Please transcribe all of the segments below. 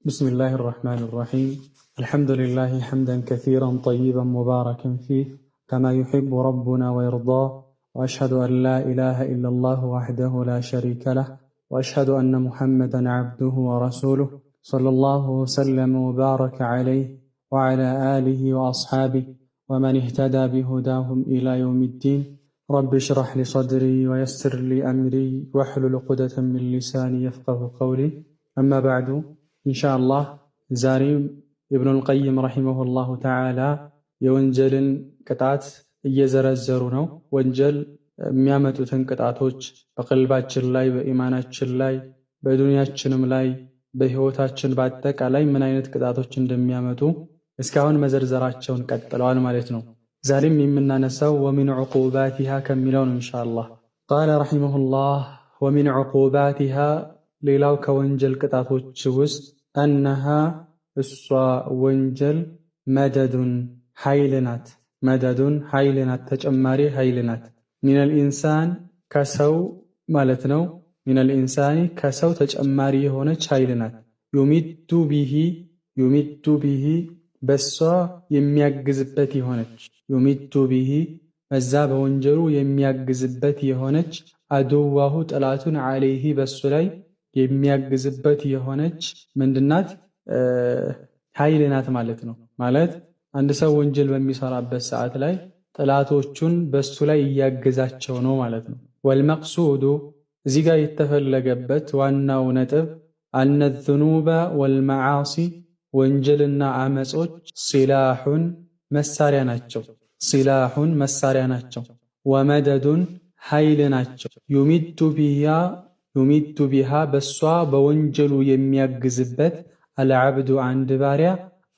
بسم الله الرحمن الرحيم. الحمد لله حمدا كثيرا طيبا مباركا فيه كما يحب ربنا ويرضاه، وأشهد أن لا إله إلا الله وحده لا شريك له، وأشهد أن محمدا عبده ورسوله صلى الله وسلم وبارك عليه وعلى آله وأصحابه ومن اهتدى بهداهم إلى يوم الدين. رب اشرح لي صدري ويسر لي أمري واحلل عقدة من لساني يفقه قولي. أما بعد، ኢንሻአላህ ዛሬም ኢብኑል ቀይም ረሂመሁላሁ ተዓላ የወንጀልን ቅጣት እየዘረዘሩ ነው። ወንጀል የሚያመጡትን ቅጣቶች በቀልባችን ላይ፣ በኢማናችን ላይ፣ በዱንያችንም ላይ፣ በህይወታችን በአጠቃላይ ምን አይነት ቅጣቶች እንደሚያመጡ እስካሁን መዘርዘራቸውን ቀጥለዋል ማለት ነው። ዛሬም የምናነሳው ወሚን ዑቁባቲሃ ከሚለው ነው ኢንሻአላህ። ቃለ ረሂመሁላህ ወሚን ዑቁባቲሃ ሌላው ከወንጀል ቅጣቶች ውስጥ አነሃ እሷ ወንጀል መደዱን ኃይል ናት። መደዱን ኃይል ናት፣ ተጨማሪ ኃይል ናት። ሚነል ኢንሳን ከሰው ማለት ነው። ሚነል ኢንሳኒ ከሰው ተጨማሪ የሆነች ኃይል ናት። ዩሚቱ ቢሂ በሷ የሚያግዝበት የሆነች ዩሚቱ ቢሂ በዛ በወንጀሉ የሚያግዝበት የሆነች አድዋሁ ጠላቱን ዐለይሂ በሱ ላይ የሚያግዝበት የሆነች ምንድናት? ኃይል ናት ማለት ነው። ማለት አንድ ሰው ወንጀል በሚሰራበት ሰዓት ላይ ጠላቶቹን በሱ ላይ እያገዛቸው ነው ማለት ነው። ወልመቅሱዱ እዚህ ጋር የተፈለገበት ዋናው ነጥብ አነ ዙኑበ ወልመዓሲ ወንጀልና አመጾች ሲላሑን መሳሪያ ናቸው። ሲላሑን መሳሪያ ናቸው። ወመደዱን ኃይል ናቸው። ዩሚቱ ቢሃ በሷ በወንጀሉ የሚያግዝበት አልዓብዱ አንድ ባሪያ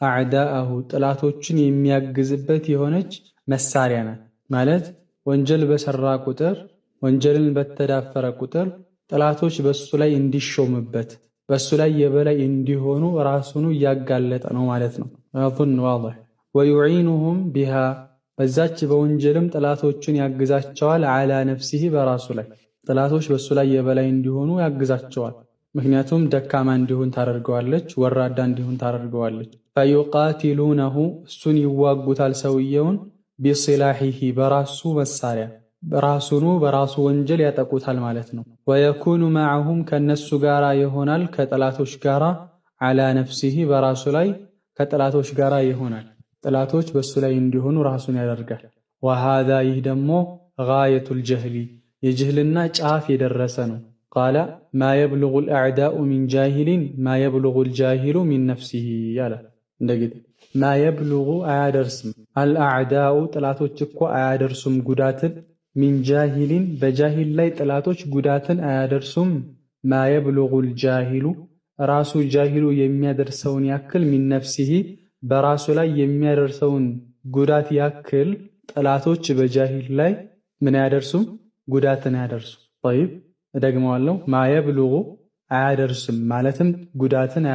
አዕዳአሁ ጥላቶችን የሚያግዝበት የሆነች መሳሪያ ናት። ማለት ወንጀል በሰራ ቁጥር፣ ወንጀልን በተዳፈረ ቁጥር ጥላቶች በሱ ላይ እንዲሾምበት፣ በሱ ላይ የበላይ እንዲሆኑ ራሱኑ እያጋለጠ ነው ማለት ነው። ዋضሕ ወዩዒኑሁም ቢሃ በዛች በወንጀልም ጥላቶችን ያግዛቸዋል። ዐላ ነፍሲሂ በራሱ ላይ ጥላቶች በሱ ላይ የበላይ እንዲሆኑ ያግዛቸዋል። ምክንያቱም ደካማ እንዲሆን ታደርገዋለች፣ ወራዳ እንዲሆን ታደርገዋለች። ፈዩቃቲሉነሁ እሱን ይዋጉታል ሰውየውን ቢሲላሂሂ በራሱ መሳሪያ በራሱ ወንጀል ያጠቁታል ማለት ነው። ወየኩኑ መዐሁም ከነሱ ጋራ ይሆናል ከጥላቶች ጋራ ዐላ ነፍሲሂ በራሱ ላይ ከጥላቶች ጋራ ይሆናል። ጥላቶች በሱ ላይ እንዲሆኑ ራሱን ያደርጋል። ወሃዛ ይህ ደግሞ ጋየቱል ጀህሊ የጅህልና ጫፍ የደረሰ ነው። ቃለ ማ የብሉጉል አዕዳኡ ሚን ጃሂሊን ማ የብሉጉል ጃሂሉ ሚን ነፍሲሂ ያለ እንደግዲህ ማ የብሉጉ አያደርስም፣ አልአዕዳኡ ጥላቶች እኮ አያደርሱም ጉዳትን፣ ሚን ጃሂሊን በጃሂል ላይ ጥላቶች ጉዳትን አያደርሱም። ማ የብሉጉል ጃሂሉ ራሱ ጃሂሉ የሚያደርሰውን ያክል ሚን ነፍሲሂ በራሱ ላይ የሚያደርሰውን ጉዳት ያክል ጥላቶች በጃሂል ላይ ምን አያደርሱም? ጉዳትን አያደርሱም። ጠይብ እደግመዋለሁ። ማየብሉጉ አያደርስም ማለትም ጉዳትን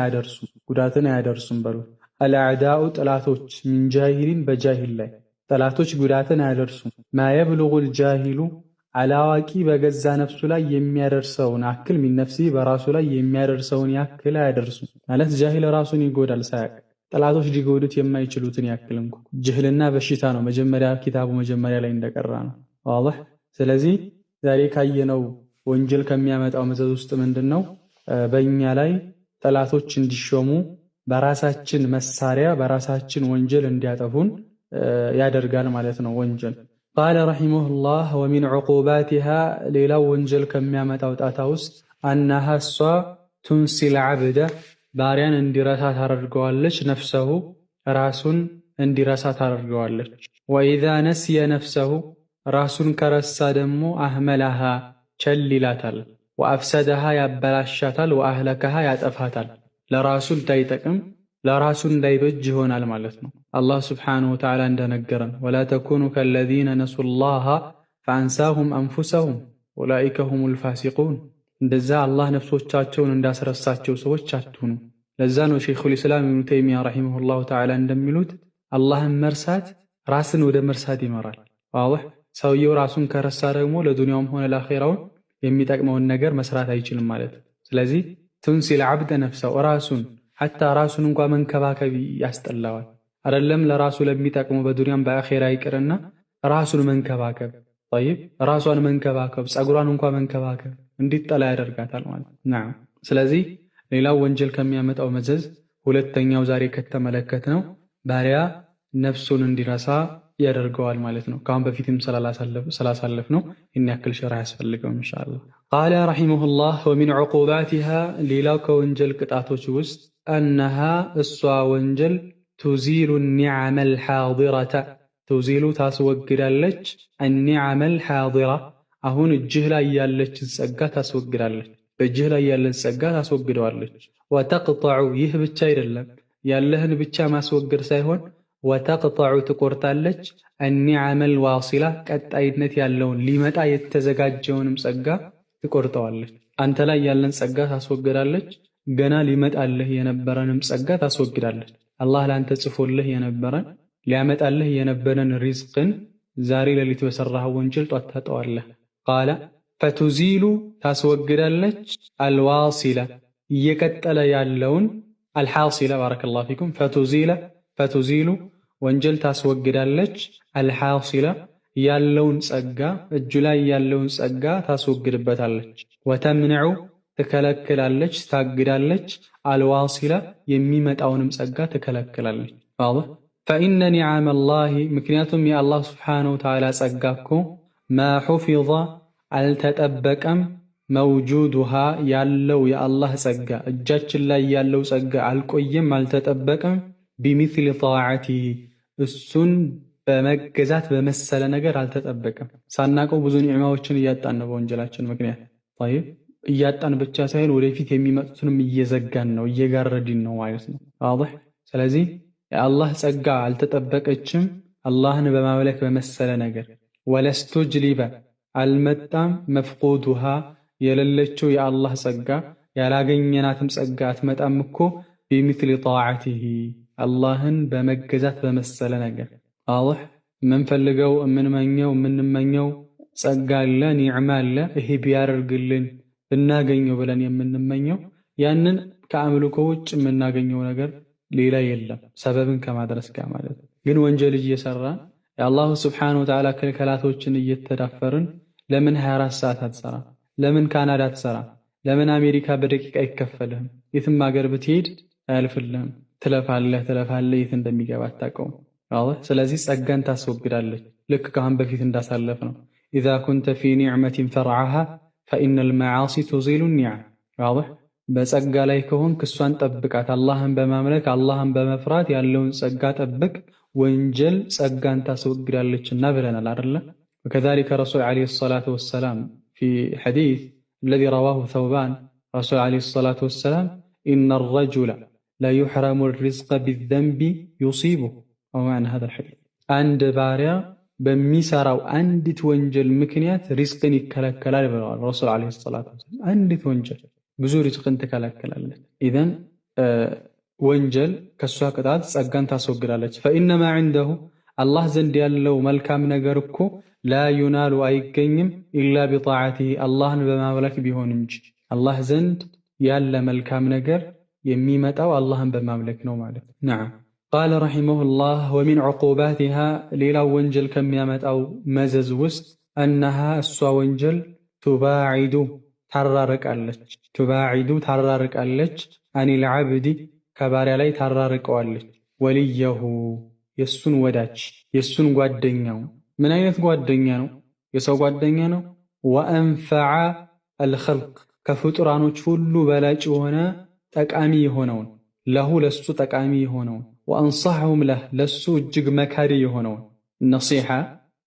አያደርሱም በሉ። አልአዕዳኡ ጥላቶች ሚን ጃሂሊን በጃሂል ላይ ጥላቶች ጉዳትን አያደርሱም። ማየብሉጉል ጃሂሉ አላዋቂ በገዛ ነፍሱ ላይ የሚያደርሰውን አክል ሚን ነፍሲ በራሱ ላይ የሚያደርሰውን ያክል አያደርሱም ማለት ጃሂል ራሱን ይጎዳል ሳያቅ ጠላቶች ሊጎዱት የማይችሉትን ያክል እንኳ ጅህልና በሽታ ነው። ኪታቡ መጀመሪያ ላይ እንደቀራ ነው። ዋضح ስለዚህ ዛሬ ካየነው ወንጀል ከሚያመጣው መዘዝ ውስጥ ምንድነው? በእኛ ላይ ጠላቶች እንዲሾሙ በራሳችን መሳሪያ በራሳችን ወንጀል እንዲያጠፉን ያደርጋል ማለት ነው ወንጀል። ቃለ ረሂመሁላህ ወሚን ዑቁባቲሃ ሌላው ወንጀል ከሚያመጣው ጣጣ ውስጥ አነሃ እሷ ቱንሲል ዐብደ ባሪያን እንዲረሳ ታደርገዋለች። ነፍሰሁ ራሱን እንዲረሳ ታደርገዋለች። ወኢዛ ነስየ ነፍሰሁ ራሱን ከረሳ ደግሞ አህመላሃ ቸል ይላታል። ወአፍሰደሃ ያበላሻታል። ወአህለከሃ ያጠፋታል። ለራሱ እንዳይጠቅም ለራሱ እንዳይበጅ ይሆናል ማለት ነው። አላህ ስብሓነሁ ወተዓላ እንደነገረን ወላ ተኩኑ ከለዚነ ነሱላሃ ፈአንሳሁም አንፉሰሁም ኡላኢከ ሁሙል ፋሲቁን እንደዛ አላህ ነፍሶቻቸውን እንዳስረሳቸው ሰዎች አትሁኑ። ለዛ ነው ሸይኹል ኢስላም ኢብኑ ተይሚያ ረሂመሁላሁ ተዓላ እንደሚሉት አላህን መርሳት ራስን ወደ መርሳት ይመራል። ዋضح ሰውየው ራሱን ከረሳ ደግሞ ለዱንያውም ሆነ ለአኺራው የሚጠቅመውን ነገር መስራት አይችልም ማለት። ስለዚህ ቱንሲል ዐብደ ነፍሰው ራሱን ሐታ ራሱን እንኳ መንከባከብ ያስጠላዋል። አይደለም ለራሱ ለሚጠቅመው በዱንያም በአኼራ ይቅርና ራሱን መንከባከብ ጠይብ ራሷን መንከባከብ ጸጉሯን እንኳ መንከባከብ እንዲጠላ ያደርጋታል ማለት ነው። ስለዚህ ሌላው ወንጀል ከሚያመጣው መዘዝ ሁለተኛው ዛሬ ከተመለከትነው ባሪያ ነፍሱን እንዲረሳ ያደርገዋል ማለት ነው። ካሁን በፊትም ስላሳለፍ ነው ይህን ያክል ሸርህ ያስፈልገው ኢንሻአላህ። ቃለ ረሒመሁላህ ወሚን ዑቁባቲሃ ሌላው ከወንጀል ቅጣቶች ውስጥ አነሃ እሷ ወንጀል ቱዚሉ ኒዕመል ሓዲረተ ቱዚሉ ታስወግዳለች አኒዕመል ሓዲራ አሁን እጅህ ላይ ያለችን ጸጋ ታስወግዳለች። በእጅህ ላይ ያለን ጸጋ ታስወግደዋለች። ወተቅጠዑ ይህ ብቻ አይደለም ያለህን ብቻ ማስወገድ ሳይሆን ወተቅጠዑ ትቆርጣለች አኒዕመል ዋሲላ ቀጣይነት ያለውን ሊመጣ የተዘጋጀውንም ጸጋ ትቆርጠዋለች። አንተ ላይ ያለን ጸጋ ታስወግዳለች። ገና ሊመጣልህ የነበረንም ጸጋ ታስወግዳለች። አላህ ለአንተ ጽፎልህ የነበረን ሊያመጣልህ የነበረን ሪዝቅን ዛሬ ሌሊት በሰራኸው ወንጀል ጧት ታጠዋለህ። ቃለ ፈቱዚሉ ታስወግዳለች አልዋሲላ እየቀጠለ ያለውን አልሓሲላ ባረከላሁ ፊኩም ፈቱዚሉ ወንጀል ታስወግዳለች አልሓሲላ ያለውን ጸጋ እጁ ላይ ያለውን ጸጋ ታስወግድበታለች። ወተምንዑ ትከለክላለች ታግዳለች አልዋሲላ የሚመጣውንም ጸጋ ትከለክላለች። ፈኢነ ኒዓመላሂ ምክንያቱም የአላህ ስብሓነሁ ወተዓላ ጸጋ እኮ ማ ሑፊظ አልተጠበቀም መውጁዱሃ ያለው የአላህ ጸጋ እጃችን ላይ ያለው ጸጋ አልቆየም አልተጠበቀም ቢሚስሊ ጣዓቲሂ እሱን በመገዛት በመሰለ ነገር አልተጠበቀም። ሳናቀው ብዙ ኒዕማዎችን እያጣን ነው በወንጀላችን ምክንያት። ጠይብ እያጣን ብቻ ሳይሆን ወደፊት የሚመጡትንም እየዘጋን ነው እየጋረድን ነው ማለት ነው። ዋضح። ስለዚህ የአላህ ጸጋ አልተጠበቀችም አላህን በማምለክ በመሰለ ነገር። ወለስቱጅሊበ አልመጣም መፍቁዱሃ የሌለችው የአላህ ጸጋ ያላገኘናትም ጸጋ አትመጣም እኮ ቢሚስሊ ጣዓቲሂ አላህን በመገዛት በመሰለ ነገር። ዋضح። የምንፈልገው የምንመኘው ጸጋ አለ ኒዕማ አለ ይሄ ቢያደርግልን ብናገኘው ብለን የምንመኘው ያንን ከአምልኮ ውጭ የምናገኘው ነገር ሌላ የለም ሰበብን ከማድረስ ጋር ማለት ነው። ግን ወንጀል እየሰራን የአላሁ ስብሓነሁ ወተዓላ ክልከላቶችን እየተዳፈርን ለምን 24 ሰዓት አትሰራ? ለምን ካናዳ አትሰራ? ለምን አሜሪካ በደቂቃ አይከፈልህም? የትም ሀገር ብትሄድ አያልፍልህም። ትለፋለህ የት እንደሚገባ አታውቀውም። ስለዚህ ጸጋን ታስወግዳለች። ልክ ካሁን በፊት እንዳሳለፍ ነው ኢዛ ኩንተ ፊ ኒዕመቲን ፈርዓሃ ፈኢነል መዓሲ ቱዚሉ ኒዕም። በጸጋ ላይ ከሆንክ እሷን ጠብቃት። አላህን በማምለክ አላህን በመፍራት ያለውን ጸጋ ጠብቅ። ወንጀል ጸጋን ታስወግዳለችና ብለናል አይደለ? ወከዛሊከ ረሱል ዓለይሂ ሰላቱ ወሰላም ፊ ሐዲስ አለዚ ረዋሁ ተውባን ረሱል ዓለይሂ ሰላቱ ወሰላም ኢነ ረጁለ ለዩሕረሙ ሪዝቀ ቢዘንቢ ዩሲቡሁ አው መዕና ሃዛል ሐዲስ አንድ ባሪያ በሚሰራው አንዲት ወንጀል ምክንያት ሪዝቅን ይከለከላል ብለዋል ረሱል ዓለይሂ ሰላቱ ወሰላም። አንዲት ወንጀል ብዙ ሪዝቅን ትከለከላለች። ኢዘን ወንጀል ከሷ ቅጣት ጸጋን ታስወግዳለች። ፈኢነማ ዐንደሁ አላህ ዘንድ ያለው መልካም ነገር እኮ ላ ዩናሉ አይገኝም ኢላ ቢጣዓቲሂ አላህን በማምለክ ቢሆን እንጂ። አላህ ዘንድ ያለ መልካም ነገር የሚመጣው አላህን በማምለክ ነው ማለት ነው። ነዓም። ቃለ ረሒመሁላህ ወሚን ዑቁባቲሃ ሌላው ወንጀል ከሚያመጣው መዘዝ ውስጥ አነሃ እሷ ወንጀል ቱባዒዱ ታራርቃለች አኒል ዐብዲ ከባሪያ ላይ ታራርቀዋለች ወልየሁ የሱን ወዳጅ የሱን ጓደኛው። ምን አይነት ጓደኛ ነው? የሰው ጓደኛ ነው። ወአንፈዐ አልኸልቅ ከፍጡራኖች ሁሉ በላጭ የሆነ ጠቃሚ የሆነውን ለሁ ለሱ ጠቃሚ የሆነውን ወአንሰሐሁም ለህ ለሱ እጅግ መካሪ የሆነውን ነሲሐ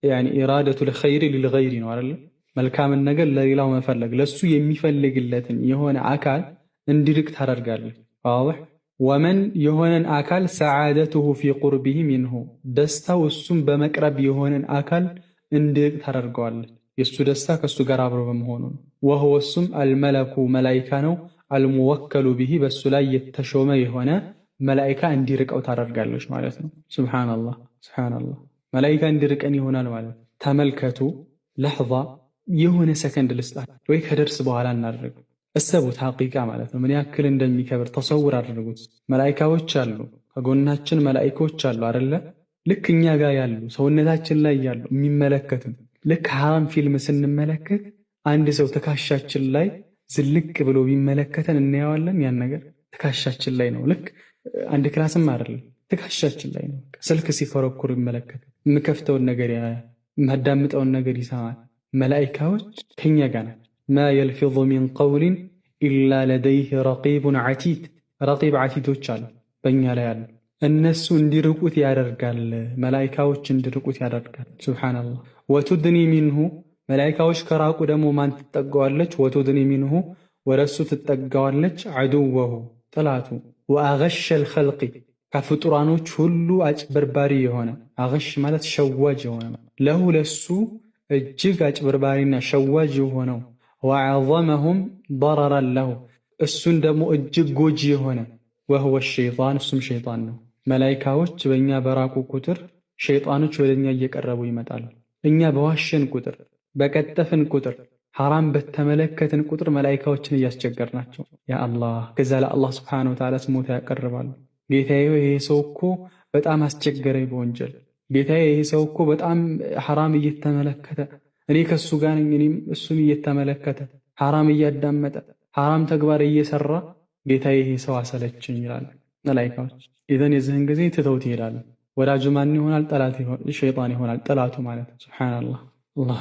ያኒ ኢራደቱል ኸይሪ ሊልገይሪ ነው አይደል? መልካምን ነገር ለሌላው መፈለግ ለሱ የሚፈልግለትን የሆነ አካል እንዲርቅ ታደርጋለች። ዋضح። ወመን የሆነን አካል ሰዓደቱሁ ፊ ቁርቢሂ ሚንሁ ደስታው እሱም በመቅረብ የሆነን አካል እንዲርቅ ታደርገዋለች። የሱ ደስታ ከሱ ጋር አብሮ በመሆኑ ነው። ወሁወ እሱም አልመለኩ መላኢካ ነው። አልሙወከሉ ቢሂ በሱ ላይ የተሾመ የሆነ መላኢካ እንዲርቀው ታደርጋለች ማለት ነው። ሱብሓነላህ መላኢካ እንዲርቀን ይሆናል ማለት ነው። ተመልከቱ ለሕዛ የሆነ ሰከንድ ልስጣት ወይ ከደርስ በኋላ እናደርግ እሰቡት ሐቂቃ ማለት ነው ምን ያክል እንደሚከብር ተሰውር አድርጉት። መላኢካዎች አሉ፣ ከጎናችን መላኢኮች አሉ አይደለ? ልክ እኛ ጋር ያሉ ሰውነታችን ላይ ያሉ የሚመለከቱን። ልክ ሐራም ፊልም ስንመለከት አንድ ሰው ትከሻችን ላይ ዝልቅ ብሎ ቢመለከተን እናየዋለን። ያን ነገር ትከሻችን ላይ ነው። ልክ አንድ ክላስም አይደለም ትከሻችን ላይ ነው። ስልክ ሲኮረኩር ይመለከት፣ የምከፍተውን ነገር ያያል፣ የማዳምጠውን ነገር ይሰማል። መላኢካዎች ከኛ ጋር ናቸው። ማ የልፊዙ ሚን ቀውሊን ኢላ ለደይህ ረቂቡን ዓቲድ። ረቂብ ዓቲዶች አሉ በእኛ ላይ አሉ። እነሱ እንዲርቁት ያደርጋል። መላኢካዎች እንዲርቁት ያደርጋል። ሱብሓነላህ። ወቱድኒ ሚንሁ መላኢካዎች ከራቁ ደግሞ ማን ትጠጋዋለች? ወቱድኒ ሚንሁ ወደ እሱ ትጠጋዋለች። ዐዱወሁ ጥላቱ። ወአገሸል ኸልቂ ከፍጡራኖች ሁሉ አጭበርባሪ የሆነ አገሽ ማለት ሸዋጅ የሆነ ለሁ ለሱ እጅግ አጭበርባሪና ሸዋጅ የሆነው ወዐዘመሁም ضረረን ለሁ እሱን ደግሞ እጅግ ጎጂ የሆነ ወህወ ሸይጣን እሱም ሸይጣን ነው። መላኢካዎች በእኛ በራቁ ቁጥር ሸይጣኖች ወደኛ እየቀረቡ ይመጣሉ። እኛ በዋሸን ቁጥር በቀጠፍን ቁጥር ሐራም በተመለከትን ቁጥር መላኢካዎችን እያስቸገርናቸው ያ አላህ ከዛ ለአላህ ስብሓነሁ ወተዓላ ስሞታ ያቀርባሉ። ጌታዬ ይሄ ሰው እኮ በጣም አስቸገረኝ በወንጀል ጌታዬ ይሄ ሰው እኮ በጣም ሐራም እየተመለከተ እኔ ከሱ ጋር ነኝ እኔም እሱም እየተመለከተ ሐራም እያዳመጠ ሐራም ተግባር እየሰራ ጌታዬ ይሄ ሰው አሰለችኝ ይላሉ መላኢካዎች። ኢዘን የዚህን ጊዜ ትተውት ይሄዳሉ። ወዳጁ ማን ይሆናል? ጠላት ሸይጣን ይሆናል። ጠላቱ ማለት ሱብሓነላህ። አላህ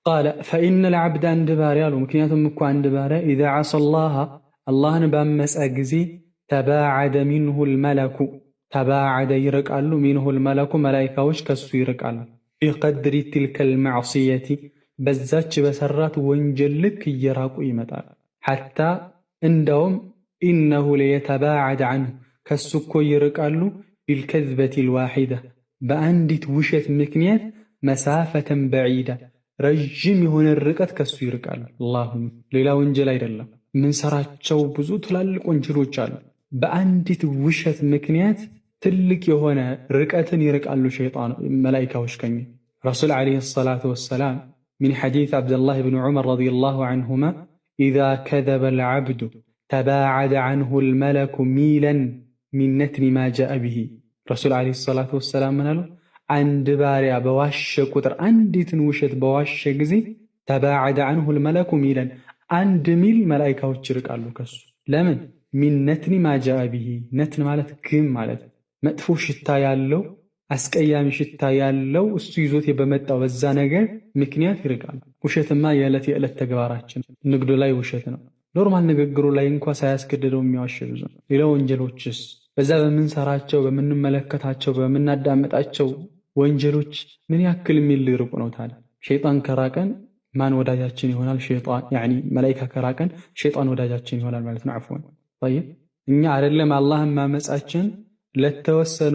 ቃለ ፈኢነል ዐብደ አንድ ባሪያ አሉ ምክንያቱም እኮ አንድ ባሪያ ኢዛ ዐሰላህ አላህን ባመፀ ጊዜ ተባዐደ ሚንሁል መለኩ ተባዐደ ይርቃሉ፣ ሚንሁል መለኩ መላኢካዎች ከሱ ይርቃሉ። ቢቀድሪ ትልከል መዕሲየቲ በዛች በሰራት ወንጀል ልክ እየራቁ ይመጣል። ሐታ እንደውም ኢነሁ ለየተባዐድ ዐንሁ ከሱ እኮ ይርቃሉ ቢልከዝበቲል ዋሒዳ በአንዲት ውሸት ምክንያት መሳፈተን በዒዳ ረዥም የሆነ ርቀት ከሱ ይርቃሉ። አላሁም ሌላ ወንጀል አይደለም ምንሰራቸው ብዙ ትላልቅ ወንጀሎች አሉ። በአንዲት ውሸት ምክንያት ትልቅ የሆነ ርቀትን ይርቃሉ ሸይጣን መላኢካዎች ከኛ። ረሱል ዓለይሂ ሰላቱ ወሰላም ሚን ሐዲስ ዓብደላህ ብን ዑመር ረዲየላሁ ዐንሁማ ኢዛ ከዘበል ዐብዱ ተባዐደ ዐንሁል መለኩ ሚለን ሚን ነትኒ ማ ጃአ ቢሂ። ረሱል ዓለይሂ ሰላቱ ወሰላም ምን አሉ? አንድ ባሪያ በዋሸ ቁጥር አንዲትን ውሸት በዋሸ ጊዜ ተባዐደ ዐንሁል መለኩ ሚለን አንድ ሚል መላኢካዎች ይርቃሉ ከሱ። ለምን? ሚን ነትኒ ማ ጃአ ቢሂ። ነትን ማለት ግም ማለት መጥፎ ሽታ ያለው አስቀያሚ ሽታ ያለው እሱ ይዞት በመጣው በዛ ነገር ምክንያት ይርቃሉ። ውሸትማ የዕለት የዕለት ተግባራችን ንግዱ ላይ ውሸት ነው። ኖርማል ንግግሩ ላይ እንኳ ሳያስገድደው የሚዋሽ ብዙ ነው። ሌላ ወንጀሎችስ በዛ በምንሰራቸው በምንመለከታቸው በምናዳመጣቸው ወንጀሎች ምን ያክል የሚልርቁ ነው ታዲያ። ሸይጣን ከራቀን ማን ወዳጃችን ይሆናል? ሸይጣን ያኒ መላኢካ ከራቀን ሸይጣን ወዳጃችን ይሆናል ማለት ነው። አፍወን طيب እኛ አይደለም አላህን ማመጻችን ለተወሰኑ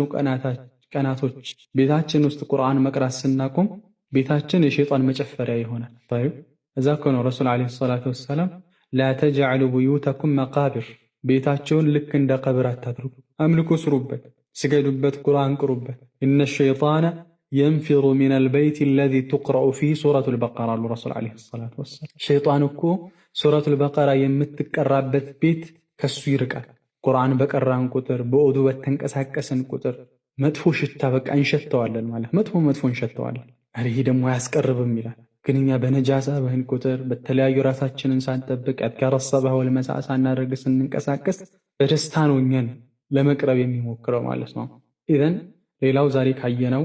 ቀናቶች ቤታችን ውስጥ ቁርአን መቅራት ስናቆም ቤታችን የሸይጣን መጨፈሪያ ይሆናል። طيب እዛ እኮ ነው ረሱል ዓለይሂ ሰላቱ ወሰላም ላ ተጅዐሉ ቡዩተኩም መቃብር ቤታቸውን ልክ እንደ ቀብር አታድርጉ፣ አምልኮ ስሩበት፣ ስገዱበት፣ ቁርአን ቅሩበት። ኢነ ሸይጣነ የንፊሩ ሚነል በይቲ አለዚ ቱቅረኡ ፊህ ሱረቱል በቀራ አሉ ረሱል ዓለይሂ ሰላቱ ወሰላም። ሸይጣን እኮ ሱረቱል በቀራ የምትቀራበት ቤት ከሱ ይርቃል። ቁርአን በቀራን ቁጥር በኦዱ በተንቀሳቀስን ቁጥር መጥፎ ሽታ በቃ እንሸተዋለን ማለት መጥፎ እንሸተዋለን። ይሄ ደግሞ አያስቀርብም ይላል። ግን እኛ በነጃሳ በህን ቁጥር በተለያዩ ራሳችንን ሳንጠብቅ አዝካረ ሰባህ ወልመሳ ሳናደርግ ስንንቀሳቀስ በደስታ ነው እኛን ለመቅረብ የሚሞክረው ማለት ነው። ኢዘን ሌላው ዛሬ ካየነው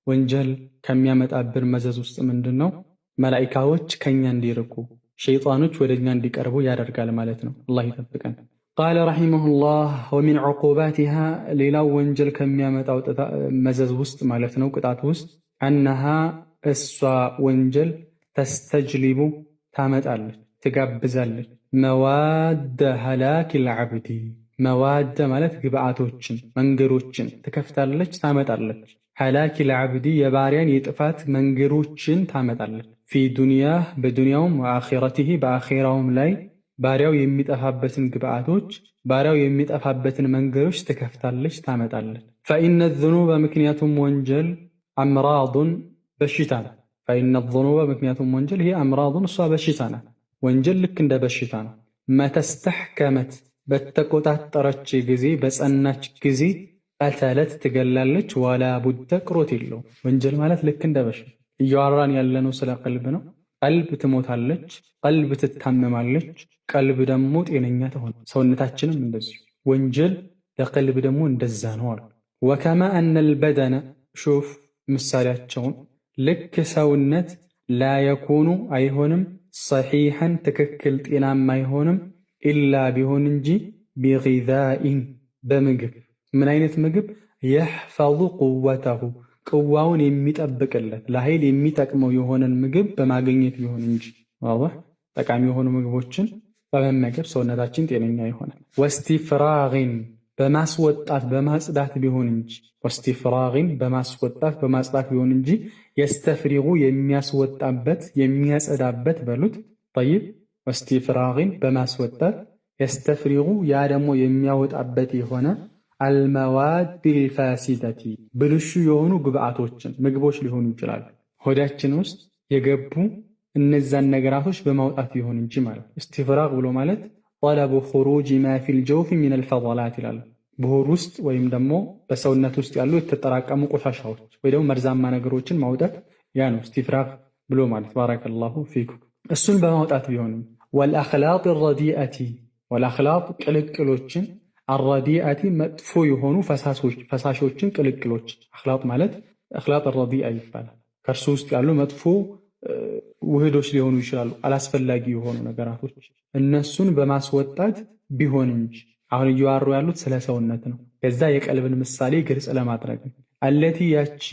ወንጀል ከሚያመጣብን መዘዝ ውስጥ ምንድን ነው? መላኢካዎች ከኛ እንዲርቁ ሸይጣኖች ወደኛ እንዲቀርቡ ያደርጋል ማለት ነው። አላህ ይጠብቀን። ቃለ ረሒመሁላህ ወሚን ዑቁባቲሃ ሌላው ወንጀል ከሚያመጣው መዘዝ ውስጥ ማለት ነው ቅጣት ውስጥ አነሃ እሷ ወንጀል ተስተጅሊቡ ታመጣለች ትጋብዛለች መዋደ ሀላኪል ዐብዲ መዋደ ማለት ግብአቶችን መንገዶችን ትከፍታለች ታመጣለች። ሀላኪል ዐብዲ የባሪያን የጥፋት መንገዶችን ታመጣለች። ፊ ዱንያህ በዱንያውም ወአኺረቲሂ በአኺራውም ላይ ባሪያው የሚጠፋበትን ግብአቶች ባሪያው የሚጠፋበትን መንገዶች ትከፍታለች ታመጣለች። ፈኢነ ዙኑበ ምክንያቱም ወንጀል አምራዱን በሽታ ነው። ፈኢነ ዙኑበ ምክንያቱም ወንጀል ይሄ አምራዱን እሷ በሽታ ናት። ወንጀል ልክ እንደ በሽታ ነው። መተስተሕከመት በተቆጣጠረች ጊዜ በጸናች ጊዜ ቀተለት ትገላለች። ወላ ቡደ ቅሮት የለው። ወንጀል ማለት ልክ እንደ በሽታ እያወራን ያለነው ስለ ቀልብ ነው። ቀልብ ትሞታለች፣ ቀልብ ትታመማለች፣ ቀልብ ደግሞ ጤነኛ ትሆን። ሰውነታችንም እንደዚሁ። ወንጀል ለቀልብ ደግሞ እንደዛ ነው አሉ። ወከማ አነል በደነ ሹፍ ምሳሌያቸውን ልክ ሰውነት ላ የኩኑ አይሆንም ሰሒሐን ትክክል ጤናማ አይሆንም ኢላ ቢሆን እንጂ ቢጊዛኢን በምግብ። ምን አይነት ምግብ? የሕፈዙ ቁወተሁ ቅዋውን የሚጠብቅለት ለኃይል የሚጠቅመው የሆነን ምግብ በማግኘት ቢሆን እንጂ ጠቃሚ የሆኑ ምግቦችን በመመገብ ሰውነታችን ጤነኛ ይሆናል። ወስቲፍራግን በማስወጣት በማጽዳት ቢሆን እንጂ ወስቲፍራግን በማስወጣት በማጽዳት ቢሆን እንጂ የስተፍሪጉ የሚያስወጣበት የሚያጸዳበት በሉት። ጠይብ ወስቲፍራግን በማስወጣት የስተፍሪጉ ያ ደግሞ የሚያወጣበት የሆነ አልመዋድ ልፋሲደቲ ብልሹ የሆኑ ግብአቶችን ምግቦች ሊሆኑ ይችላሉ። ሆዳችን ውስጥ የገቡ እነዛን ነገራቶች በማውጣት ቢሆን እንጂ ማለት። እስቲፍራግ ብሎ ማለት ጠለቡ ኹሩጅ ማ ፊል ጀውፊ ሚነል ፈضላት ይላሉ። በሆድ ውስጥ ወይም ደግሞ በሰውነት ውስጥ ያሉ የተጠራቀሙ ቆሻሻዎች ወይ ደግሞ መርዛማ ነገሮችን ማውጣት ያ ነው እስቲፍራግ ብሎ ማለት። ባረከላሁ ፊኩም። እሱን በማውጣት ቢሆንም ወልአኽላጥ ረዲአቲ ወልአኽላጥ ቅልቅሎችን አረዲአቲ መጥፎ የሆኑ ፈሳሾችን ቅልቅሎች። አኽላጥ ማለት አኽላጥ ረዲአ ይባላል። ከእርሱ ውስጥ ያሉ መጥፎ ውህዶች ሊሆኑ ይችላሉ፣ አላስፈላጊ የሆኑ ነገራቶች እነሱን በማስወጣት ቢሆን እንጂ። አሁን እየዋሩ ያሉት ስለ ሰውነት ነው። ከዛ የቀልብን ምሳሌ ግልጽ ለማድረግ ነው። አለቲ ያቺ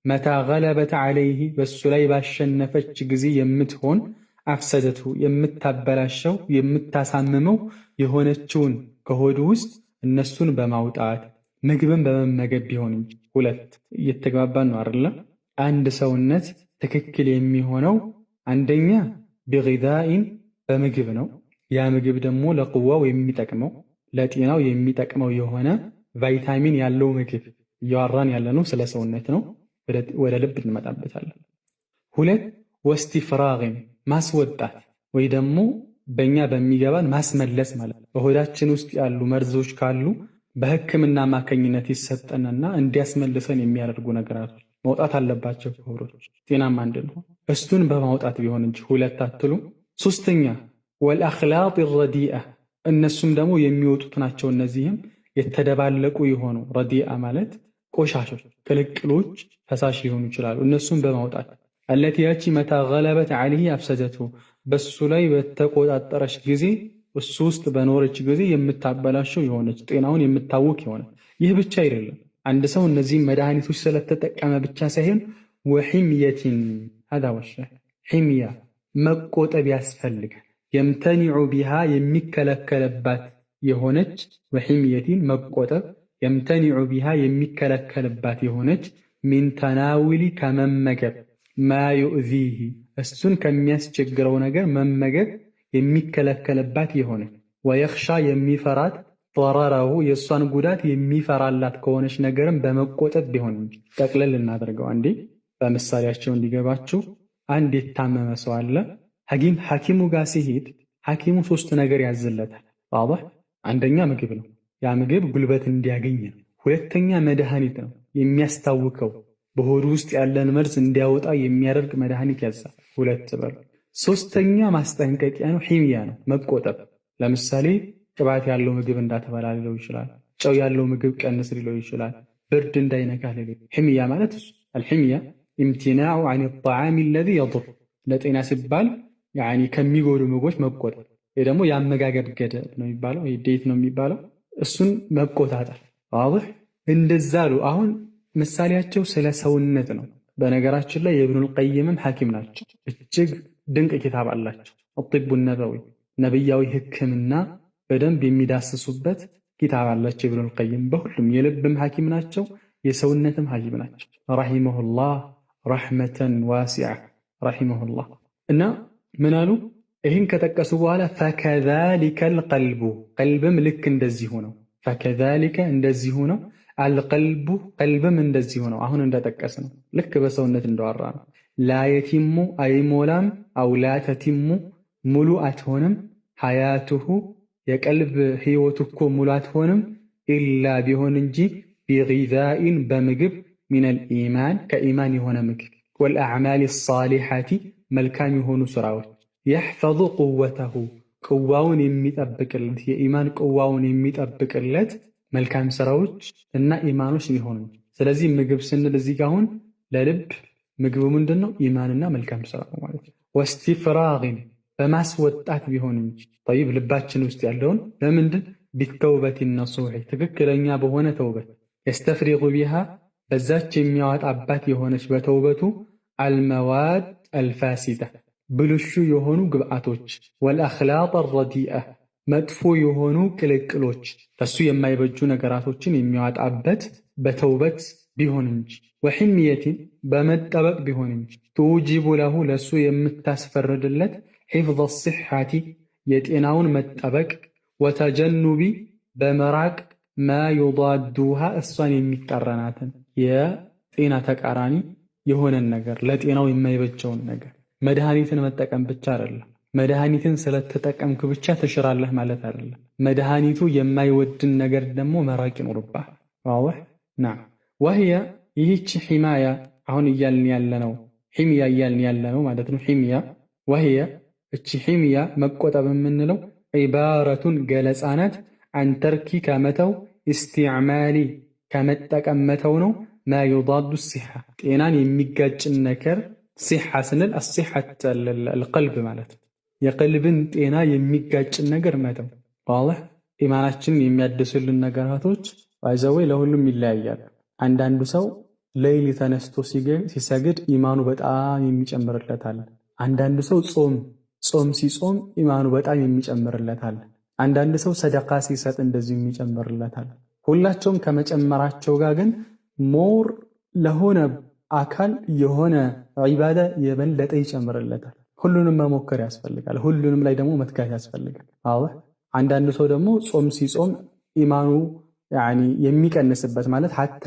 መታ ገለበት ዐለይህ በሱ ላይ ባሸነፈች ጊዜ የምትሆን አፍሰደቱ የምታበላሸው የምታሳምመው የሆነችውን ከሆዱ ውስጥ እነሱን በማውጣት ምግብን በመመገብ ቢሆን እንጂ። ሁለት እየተግባባን ነው አይደለ? አንድ ሰውነት ትክክል የሚሆነው አንደኛ ቢጊዛኢን በምግብ ነው። ያ ምግብ ደግሞ ለቁዋው የሚጠቅመው ለጤናው የሚጠቅመው የሆነ ቫይታሚን ያለው ምግብ። እያወራን ያለነው ስለ ሰውነት ነው። ወደ ልብ እንመጣበታለን። ሁለት ወስቲፍራግን ማስወጣት ወይ ደግሞ በእኛ በሚገባን ማስመለስ ማለት ነው። በሆዳችን ውስጥ ያሉ መርዞች ካሉ በሕክምና አማካኝነት ይሰጠንና እንዲያስመልሰን የሚያደርጉ ነገራቶች መውጣት አለባቸው ከሆዶች ጤናማ እንድንሆን። እሱን በማውጣት ቢሆን እንጂ። ሁለት አትሉ። ሶስተኛ ወልአኽላጥ ረዲአ እነሱም ደግሞ የሚወጡት ናቸው። እነዚህም የተደባለቁ የሆኑ ረዲአ ማለት ቆሻሾች፣ ቅልቅሎች፣ ፈሳሽ ሊሆኑ ይችላሉ። እነሱም በማውጣት አለቲ ያቺ መታ ገለበት ዐለይህ አፍሰደቱ በሱ ላይ በተቆጣጠረች ጊዜ እሱ ውስጥ በኖረች ጊዜ የምታበላሸው የሆነች ጤናውን የምታውክ የሆነ። ይህ ብቻ አይደለም። አንድ ሰው እነዚህም መድኃኒቶች ስለተጠቀመ ብቻ ሳይሆን ወሒምየቲን ሀዛ ወሻህ ሒምያ መቆጠብ ያስፈልጋል። የምተኒዑ ቢሃ የሚከለከልባት የሆነች ወሒምየቲን መቆጠብ የምተኒዑ ቢሃ የሚከለከልባት የሆነች ሚን ተናውሊ ከመመገብ ማ ዩእዚህ እሱን ከሚያስቸግረው ነገር መመገብ የሚከለከልባት የሆነች ወየኽሻ የሚፈራት ጠረረሁ የእሷን ጉዳት የሚፈራላት ከሆነች ነገርም በመቆጠብ ቢሆን እንጂ። ጠቅለል እናደርገው አንዴ በምሳሌያቸው እንዲገባችሁ። አንድ የታመመ ሰው አለ። ሐኪሙ ጋር ሲሄድ ሐኪሙ ሶስት ነገር ያዝለታል። ዋضح አንደኛ ምግብ ነው። ያ ምግብ ጉልበት እንዲያገኝ ነው። ሁለተኛ መድኃኒት ነው፣ የሚያስታውከው በሆዱ ውስጥ ያለን መርዝ እንዲያወጣ የሚያደርግ መድኃኒት ያዛል። ሁለት በሉ። ሶስተኛ ማስጠንቀቂያ ነው፣ ሒምያ ነው፣ መቆጠብ። ለምሳሌ ቅባት ያለው ምግብ እንዳትበላ ሊለው ይችላል። ጨው ያለው ምግብ ቀንስ ሊለው ይችላል። ብርድ እንዳይነካ ሊለው። ሒምያ ማለት እሱ አልሒምያ ኢምቲናዑ ዐን ጣዓሚ አለዚ የዱር ለጤና ሲባል ከሚጎዱ ምግቦች መቆጠብ። ይህ ደግሞ የአመጋገብ ገደብ ነው የሚባለው፣ ዴት ነው የሚባለው። እሱን መቆጣጠር ዋضح እንደዛ አሉ። አሁን ምሳሌያቸው ስለ ሰውነት ነው። በነገራችን ላይ የኢብኑል ቀይምም ሐኪም ናቸው። እጅግ ድንቅ ኪታብ አላቸው። አጢቡ ነበዊ ነብያዊ ሕክምና በደንብ የሚዳስሱበት ኪታብ አላቸው ኢብኑል ቀይም። በሁሉም የልብም ሐኪም ናቸው፣ የሰውነትም ሐኪም ናቸው። ረሂመሁላህ ረሕመተን ዋሲዓ ረሂመሁላህ። እና ምን አሉ? ይህን ከጠቀሱ በኋላ ፈከዛሊከል ቀልቡ ቀልብም ልክ እንደዚሁ ነው። ፈከዛሊከ እንደዚሁ ነው። አልቀልቡ ቀልብም እንደዚሁ ነው። አሁን እንደጠቀስ ነው፣ ልክ በሰውነት እንደዋራ ነው። ላየቲሙ አይሞላም፣ አው ላተቲሙ ሙሉ አትሆንም፣ ሐያቱሁ የቀልብ ህይወቱ እኮ ሙሉ አትሆንም ኢላ ቢሆን እንጂ ቢጊዛኢን በምግብ ሚነል ኢማን ከኢማን የሆነ ምግብ ወልአዕማል ሳሊሓቲ መልካም የሆኑ ስራዎች የሕፈዙ ቁወተሁ ቅዋውን የሚጠብቅለት የኢማን ቅዋውን የሚጠብቅለት መልካም ስራዎች እና ኢማኖች ሊሆኑ። ስለዚህ ምግብ ስንል እዚህ ጋር አሁን ለልብ ምግቡ ምንድን ነው? ኢማንና መልካም ስራ ነው ማለት ነው። ወስቲፍራግን በማስወጣት ቢሆን እንጂ ጠይብ ልባችን ውስጥ ያለውን በምንድን ቢተውበት ነሱሕ ትክክለኛ በሆነ ተውበት የስተፍሪጉ ቢሃ በዛች የሚያወጣባት የሆነች በተውበቱ አልመዋድ አልፋሲዳ ብልሹ የሆኑ ግብአቶች ወልአኽላቅ አልረዲአ መጥፎ የሆኑ ቅልቅሎች ለሱ የማይበጁ ነገራቶችን የሚያወጣበት በተውበት ቢሆን እንጂ ወሕምየትን በመጠበቅ ቢሆን እንጂ ትውጂቡ ለሁ ለሱ የምታስፈርድለት ሒፍዝ ሲሓቲ የጤናውን መጠበቅ ወተጀኑቢ በመራቅ ማ ዩዳዱሃ እሷን የሚቃረናትን የጤና ተቃራኒ የሆነን ነገር ለጤናው የማይበጀውን ነገር። መድኃኒትን መጠቀም ብቻ አይደለም። መድኃኒትን ስለተጠቀምክ ብቻ ትሽራለህ ማለት አይደለም። መድኃኒቱ የማይወድን ነገር ደግሞ መራቅ ይኖርብሃል። ዋህ ና ወህየ ይህች ሒማያ አሁን እያልን ያለነው ሒምያ እያልን ያለነው ማለት ነው። ሒምያ ወህየ እቺ ሒምያ መቆጠብ የምንለው ዒባረቱን ገለጻ ናት። አን ተርኪ ከመተው ኢስቲዕማሊ ከመጠቀም መተው ነው። ማ ዩዳዱ ሲሓ ጤናን የሚጋጭን ነገር ሲሓ ስንል አሲሓት አልቀልብ ማለት የቀልብን ጤና የሚጋጭን ነገር መተው። ዋህ ኢማናችንን የሚያድስልን ነገራቶች ባይዘወይ ለሁሉም ይለያያል። አንዳንዱ ሰው ሌይል ተነስቶ ሲሰግድ ኢማኑ በጣም የሚጨምርለታል። አንዳንዱ ሰው ጾም ሲጾም ኢማኑ በጣም የሚጨምርለታል። አንዳንድ ሰው ሰደቃ ሲሰጥ እንደዚሁ የሚጨምርለታል። ሁላቸውም ከመጨመራቸው ጋር ግን ሞር ለሆነ አካል የሆነ ዒባዳ የበለጠ ይጨምርለታል። ሁሉንም መሞከር ያስፈልጋል። ሁሉንም ላይ ደግሞ መትጋት ያስፈልጋል። አንዳንድ ሰው ደግሞ ጾም ሲጾም ኢማኑ የሚቀንስበት ማለት ሐታ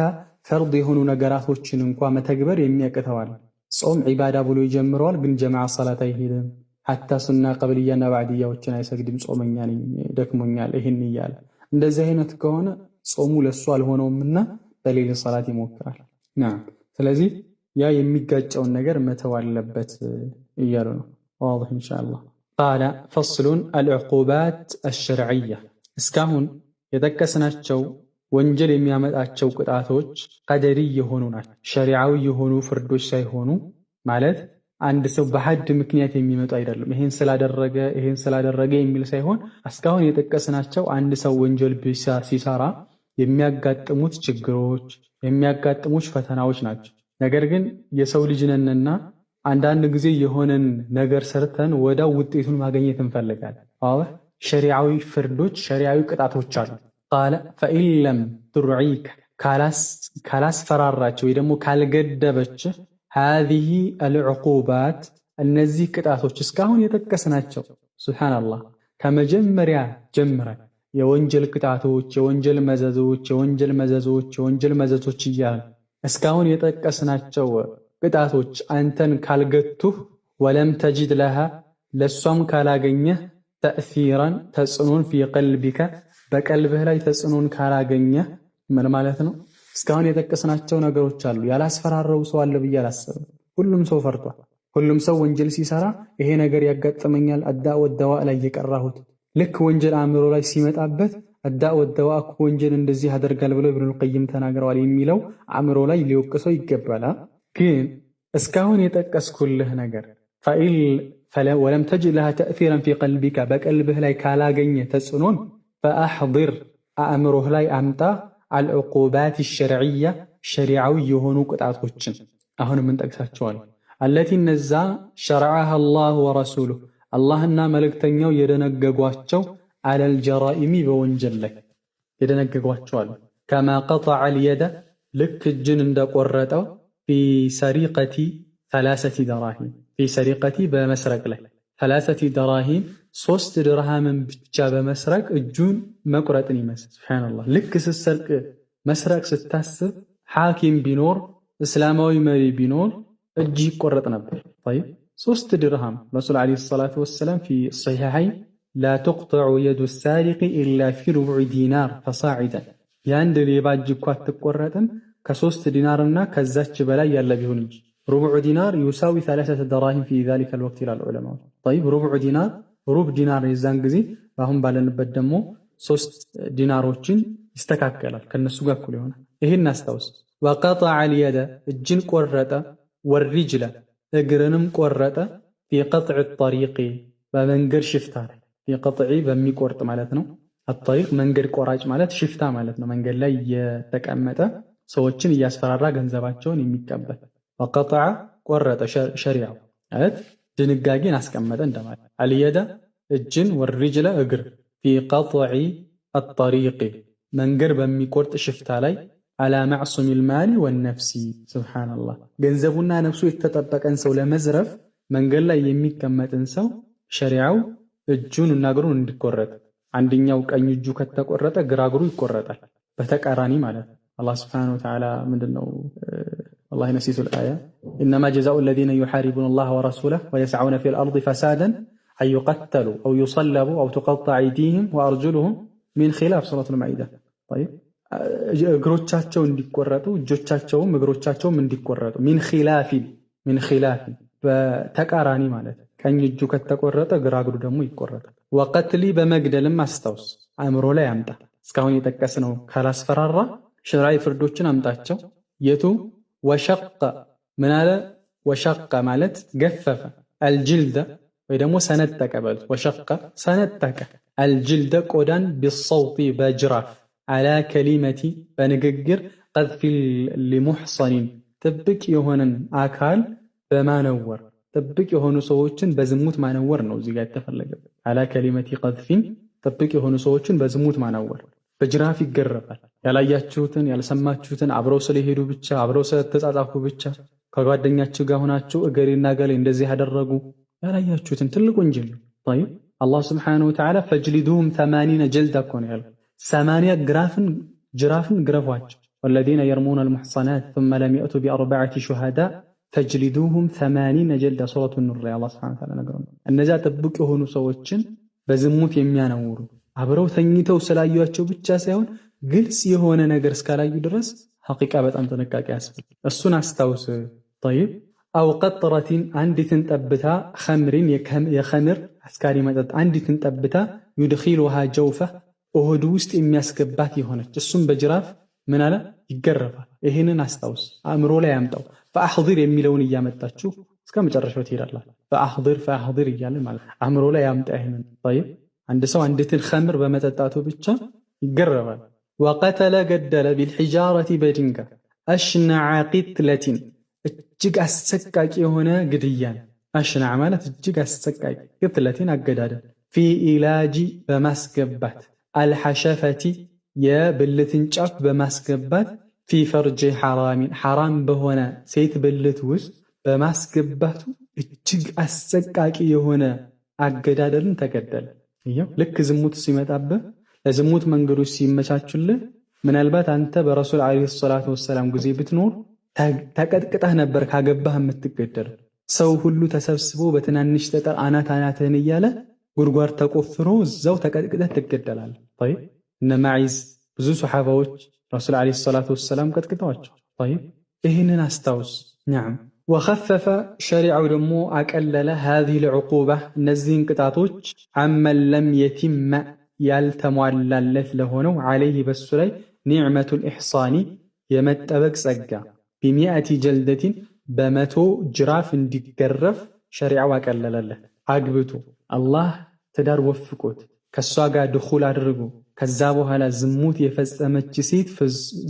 ፈርድ የሆኑ ነገራቶችን እንኳ መተግበር የሚያቅተዋል። ጾም ዒባዳ ብሎ ይጀምረዋል፣ ግን ጀማዓ ሰላት አይሄድም። ሐታ ሱና ቀብልያና ባዕድያዎችን አይሰግድም። ጾመኛ ነኝ ደክሞኛል ይህን እያለ እንደዚህ አይነት ከሆነ ጾሙ ለሱ አልሆነውምና በሌሊት ሰላት ይሞክራል። ስለዚህ ያ የሚጋጨውን ነገር መተው አለበት እያሉ ነው። ዋضح ኢንሻአላህ። ቃለ ፈስሉን አልዕቁባት አልሸርዕያ እስካሁን የጠቀስናቸው ወንጀል የሚያመጣቸው ቅጣቶች ቀደሪ የሆኑ ናቸው። ሸሪዓዊ የሆኑ ፍርዶች ሳይሆኑ ማለት አንድ ሰው በሐድ ምክንያት የሚመጡ አይደለም። ይሄን ስላደረገ የሚል ሳይሆን እስካሁን የጠቀስናቸው አንድ ሰው ወንጀል ሲሰራ የሚያጋጥሙት ችግሮች፣ የሚያጋጥሙት ፈተናዎች ናቸው። ነገር ግን የሰው ልጅ ነንና አንዳንድ ጊዜ የሆነን ነገር ሰርተን ወዳው ውጤቱን ማግኘት እንፈልጋለን። ሸሪዓዊ ፍርዶች፣ ሸሪዓዊ ቅጣቶች አሉ። ቃለ ፈኢን ለም ቱርዒከ ካላስፈራራቸው ወይ ደግሞ ካልገደበችህ ሃዚሂ አልዕቁባት እነዚህ ቅጣቶች እስካሁን የጠቀስናቸው ሱብሓነላህ ከመጀመሪያ ጀምረን የወንጀል ቅጣቶች፣ የወንጀል መዘዞች እያሉ እስካሁን የጠቀስናቸው ቅጣቶች አንተን ካልገቱህ ወለም ተጅድ ለሃ ለሷም ካላገኘህ ተእሲራን ተጽዕኖን ፊ ቀልቢከ በቀልብህ ላይ ተጽዕኖን ካላገኘህ ምን ማለት ነው? እስካሁን የጠቀስናቸው ነገሮች አሉ። ያላስፈራረው ሰው አለ ብዬ አላስብም። ሁሉም ሰው ፈርቷል። ሁሉም ሰው ወንጀል ሲሰራ ይሄ ነገር ያጋጥመኛል አዳእ ወደዋ ላይ የቀራሁት ልክ ወንጀል አእምሮ ላይ ሲመጣበት አዳእ ወደዋ እኮ ወንጀል እንደዚህ ያደርጋል ብለው ኢብኑል ቀይም ተናግረዋል የሚለው አእምሮ ላይ ሊወቅሰው ይገባል። ግን እስካሁን የጠቀስኩልህ ነገር ወለም ተጅድ ለሃ ተእሲራን ፊ ቀልቢከ በቀልብህ ላይ ካላገኘ ተጽዕኖን ፈአሕዲር አእምሮህ ላይ አምጣ አልዕቁባት ሸርዕያ ሸሪዓዊ የሆኑ ቅጣቶችን አሁን የምንጠቅሳቸዋል። አለቲ እነዛ ሸረዐሃ አላሁ ወረሱሉሁ አላህና መልእክተኛው የደነገጓቸው አለል ጀራኢሚ በወንጀል ላይ የደነገጓቸዋል። ከማ ቀጠዐ ልየደ ልክ እጅን እንደቆረጠው ፊ ሰሪቀቲ ሰላሰቲ ደራሂም ፊ ሰሪቀቲ በመስረቅ ላይ ሰላሰቲ ደራሂም 3 ድርሃምን ብቻ በመስረቅ እጁን መቁረጥን ይመስል። ሱብሓነላህ ልክ ስትሰርቅ መስረቅ ስታስብ ሐኪም ቢኖር እስላማዊ መሪ ቢኖር እጅ ይቆረጥ ነበር። ጠይብ 3 ድርሃም ረሱል ዓለይሂ ሰላቱ ወሰላም ፊ ሰሒሐይን ላ ቱቅጠዑ የዱ ሳሪቂ ኢላ ፊ ሩቡዕ ዲናር ፈሳዒደን የአንድ ሌባ እጅ እኮ አትቆረጥም ከ3 ዲናርና ከዛች በላይ ያለ ቢሆን እንጂ። ሩቡዕ ዲናር ዩሳዊ 3 ደራሂም ፊ ዛሊከ ልወቅት ይላሉ ዑለማዎች። ጠይብ ሩቡዕ ዲናር ሩብ ዲናር የዛን ጊዜ በአሁን ባለንበት ደግሞ 3 ዲናሮችን ይስተካከላል ከነሱ ጋር እኩል ይሆናል። ይሄን አስታውስ። ወቀጠዐ አልየደ እጅን ቆረጠ፣ ወሪጅለ እግርንም ቆረጠ፣ ፊ ቀጥዕ ጠሪቂ በመንገድ ሽፍታ ላይ ፊ ቀጥዒ በሚቆርጥ ማለት ነው። አጠሪቅ መንገድ ቆራጭ ማለት ሽፍታ ማለት ነው። መንገድ ላይ የተቀመጠ ሰዎችን እያስፈራራ ገንዘባቸውን የሚቀበል። ወቀጠዐ ቆረጠ ሸሪዓው ማለት ድንጋጌን አስቀመጠ እንደማለት። አልየደ እጅን፣ ወሪጅለ እግር፣ ፊ ቀጥዒ አጠሪቂ መንገድ በሚቆርጥ ሽፍታ ላይ አላ መዕሱሚል ማሊ ወነፍሲ ሱብሓነላህ። ገንዘቡና ነፍሱ የተጠበቀን ሰው ለመዝረፍ መንገድ ላይ የሚቀመጥን ሰው ሸሪዓው እጁን እና እግሩን እንዲቆረጥ፣ አንደኛው ቀኝ እጁ ከተቆረጠ ግራ እግሩ ይቆረጣል። በተቃራኒ ማለት ነው። አላህ ሱብሓነሁ ወተዓላ ምንድነው ወላሂ ነሲቱል አያ ኢነማ ጀዛኡ አለዚነ ዩሓሪቡነ አላህ ወረሱለሁ ወየስዐውነ ፊል አርዲ ፈሳደን አን ዩቀተሉ አው ዩሰለቡ አው ቱቀጠዐ አይዲሂም ወአርጁሉሁም ሚን ኺላፍ ሱረቱል ማኢዳ። እግሮቻቸው እንዲቆረጡ እጆቻቸውም እግሮቻቸውም እንዲቆረጡ ሚን ኺላፊን በተቃራኒ ማለት ቀኝ እጁ ከተቆረጠ ግራ እግሩ ደግሞ ይቆረጣል። ወቀትሊ በመግደልም አስታውስ፣ አእምሮ ላይ አምጣ። እስካሁን የጠቀስነው ካላስፈራራ ሸርዓዊ ፍርዶችን አምጣቸው። የቱ ወሸቀ ምን አለ? ወሸቀ ማለት ገፈፈ፣ አልጅልደ ወይ ደግሞ ሰነጠቀ በሉት። ወሸቀ ሰነጠቀ፣ አልጅልደ ቆዳን ቢሰውቲ በጅራፍ አላ ከሊመቲ በንግግር ቀዝፊ ሊሙሕሰኒን ጥብቅ የሆነን አካል በማነወር ጥብቅ የሆኑ ሰዎችን በዝሙት ማነወር ነው እዚህ ጋር የተፈለገበት። አላ ከሊመቲ ቀዝፊን ጥብቅ የሆኑ ሰዎችን በዝሙት ማነወር በጅራፍ ይገረፋል። ያላያችሁትን ያልሰማችሁትን አብረው ስለሄዱ ብቻ አብረው ስለተጻጻፉ ብቻ ከጓደኛችሁ ጋር ሆናችሁ እገሌና እገሌ እንደዚህ ያደረጉ ያላያችሁትን ትልቅ ወንጀል ነው። ጠይብ አላህ ስብሓነሁ ወተዓላ ፈጅሊዱሁም 80 ጀልዳ እኮ ነው ያለው። 80 ጅራፍን ግረፏቸው። ወለዚነ የርሙነ አልሙሕሰናት ثم لم يأتوا بأربعة شهداء ፈጅሊዱሁም 80 ጀልዳ ሱረቱ ኑር ላይ አላህ ሱብሓነሁ ወተዓላ ነገረው። እነዚያ ጥብቅ የሆኑ ሰዎችን በዝሙት የሚያነውሩ አብረው ተኝተው ስላዩአቸው ብቻ ሳይሆን ግልጽ የሆነ ነገር እስካላዩ ድረስ ሐቂቃ በጣም ጥንቃቄ ያስፈልጋል። እሱን አስታውስ። ጠይብ አው ቀጥረቲን አንዲትን ጠብታ ኸምሪን የኸምር አስካሪ መጠጥ አንዲትን ጠብታ ዩድኺሉሃ ጀውፈ ሆዱ ውስጥ የሚያስገባት የሆነች እሱም በጅራፍ ምን አለ ይገረፋል። ይህንን አስታውስ፣ አእምሮ ላይ ያምጣው። ፈአሕዲር የሚለውን እያመጣችሁ እስከ መጨረሻው ትሄዳላችሁ። ፈአሕዲር እያለን ማለት አእምሮ ላይ ያምጣ ይህንን። ጠይብ አንድ ሰው አንዲትን ኸምር በመጠጣቱ ብቻ ይገረፋል። ወቀተለ ገደለ ቢልሒጃረቲ በድንጋይ አሽነዐ ቂትለቲን እጅግ አሰቃቂ የሆነ ግድያን። አሽነዐ ማለት እጅግ አሰቃቂ፣ ቂትለቲን አገዳደል፣ ፊ ኢላጂ በማስገባት አልሐሸፈቲ የብልትን ጫፍ በማስገባት ፊ ፈርጅ ሐራሚን ሐራም በሆነ ሴት ብልት ውስጥ በማስገባቱ እጅግ አሰቃቂ የሆነ አገዳደልን ተገደለ። ልክ ዝሙት ሲመጣብህ ለዝሙት መንገዶች ሲመቻቹልህ ምናልባት አንተ በረሱል ዓለይሂ ሰላቱ ወሰላም ጊዜ ብትኖር ተቀጥቅጠህ ነበር ካገባህ የምትገደለው። ሰው ሁሉ ተሰብስቦ በትናንሽ ጠጠር አናትህን እያለ ጉድጓድ ተቆፍሮ እዛው ተቀጥቅጠህ ትገደላለህ። ጠይብ እነ ማዒዝ ብዙ ሶሓባዎች ረሱል ዓለይሂ ሰላቱ ወሰላም ቀጥቅጠዋቸው። ጠይብ ይህንን አስታውስ። ነዓም ወኸፈፈ ሸሪዓው ደግሞ አቀለለ ሃዚሂል ዑቁባ እነዚህን ቅጣቶች አመን ለም የቲመ ያልተሟላለት ለሆነው ዓለይህ በሱ ላይ ኒዕመቱል ኢሕሳኒ የመጠበቅ ጸጋ ቢሚአቲ ጀልደቲን 100 ጅራፍ እንዲገረፍ ሸሪዓው አቀለለለት። አግብቶ አላህ ትዳር ወፍቆት ከሷ ጋር ድኹል አድርጎ ከዛ በኋላ ዝሙት የፈጸመች ሴት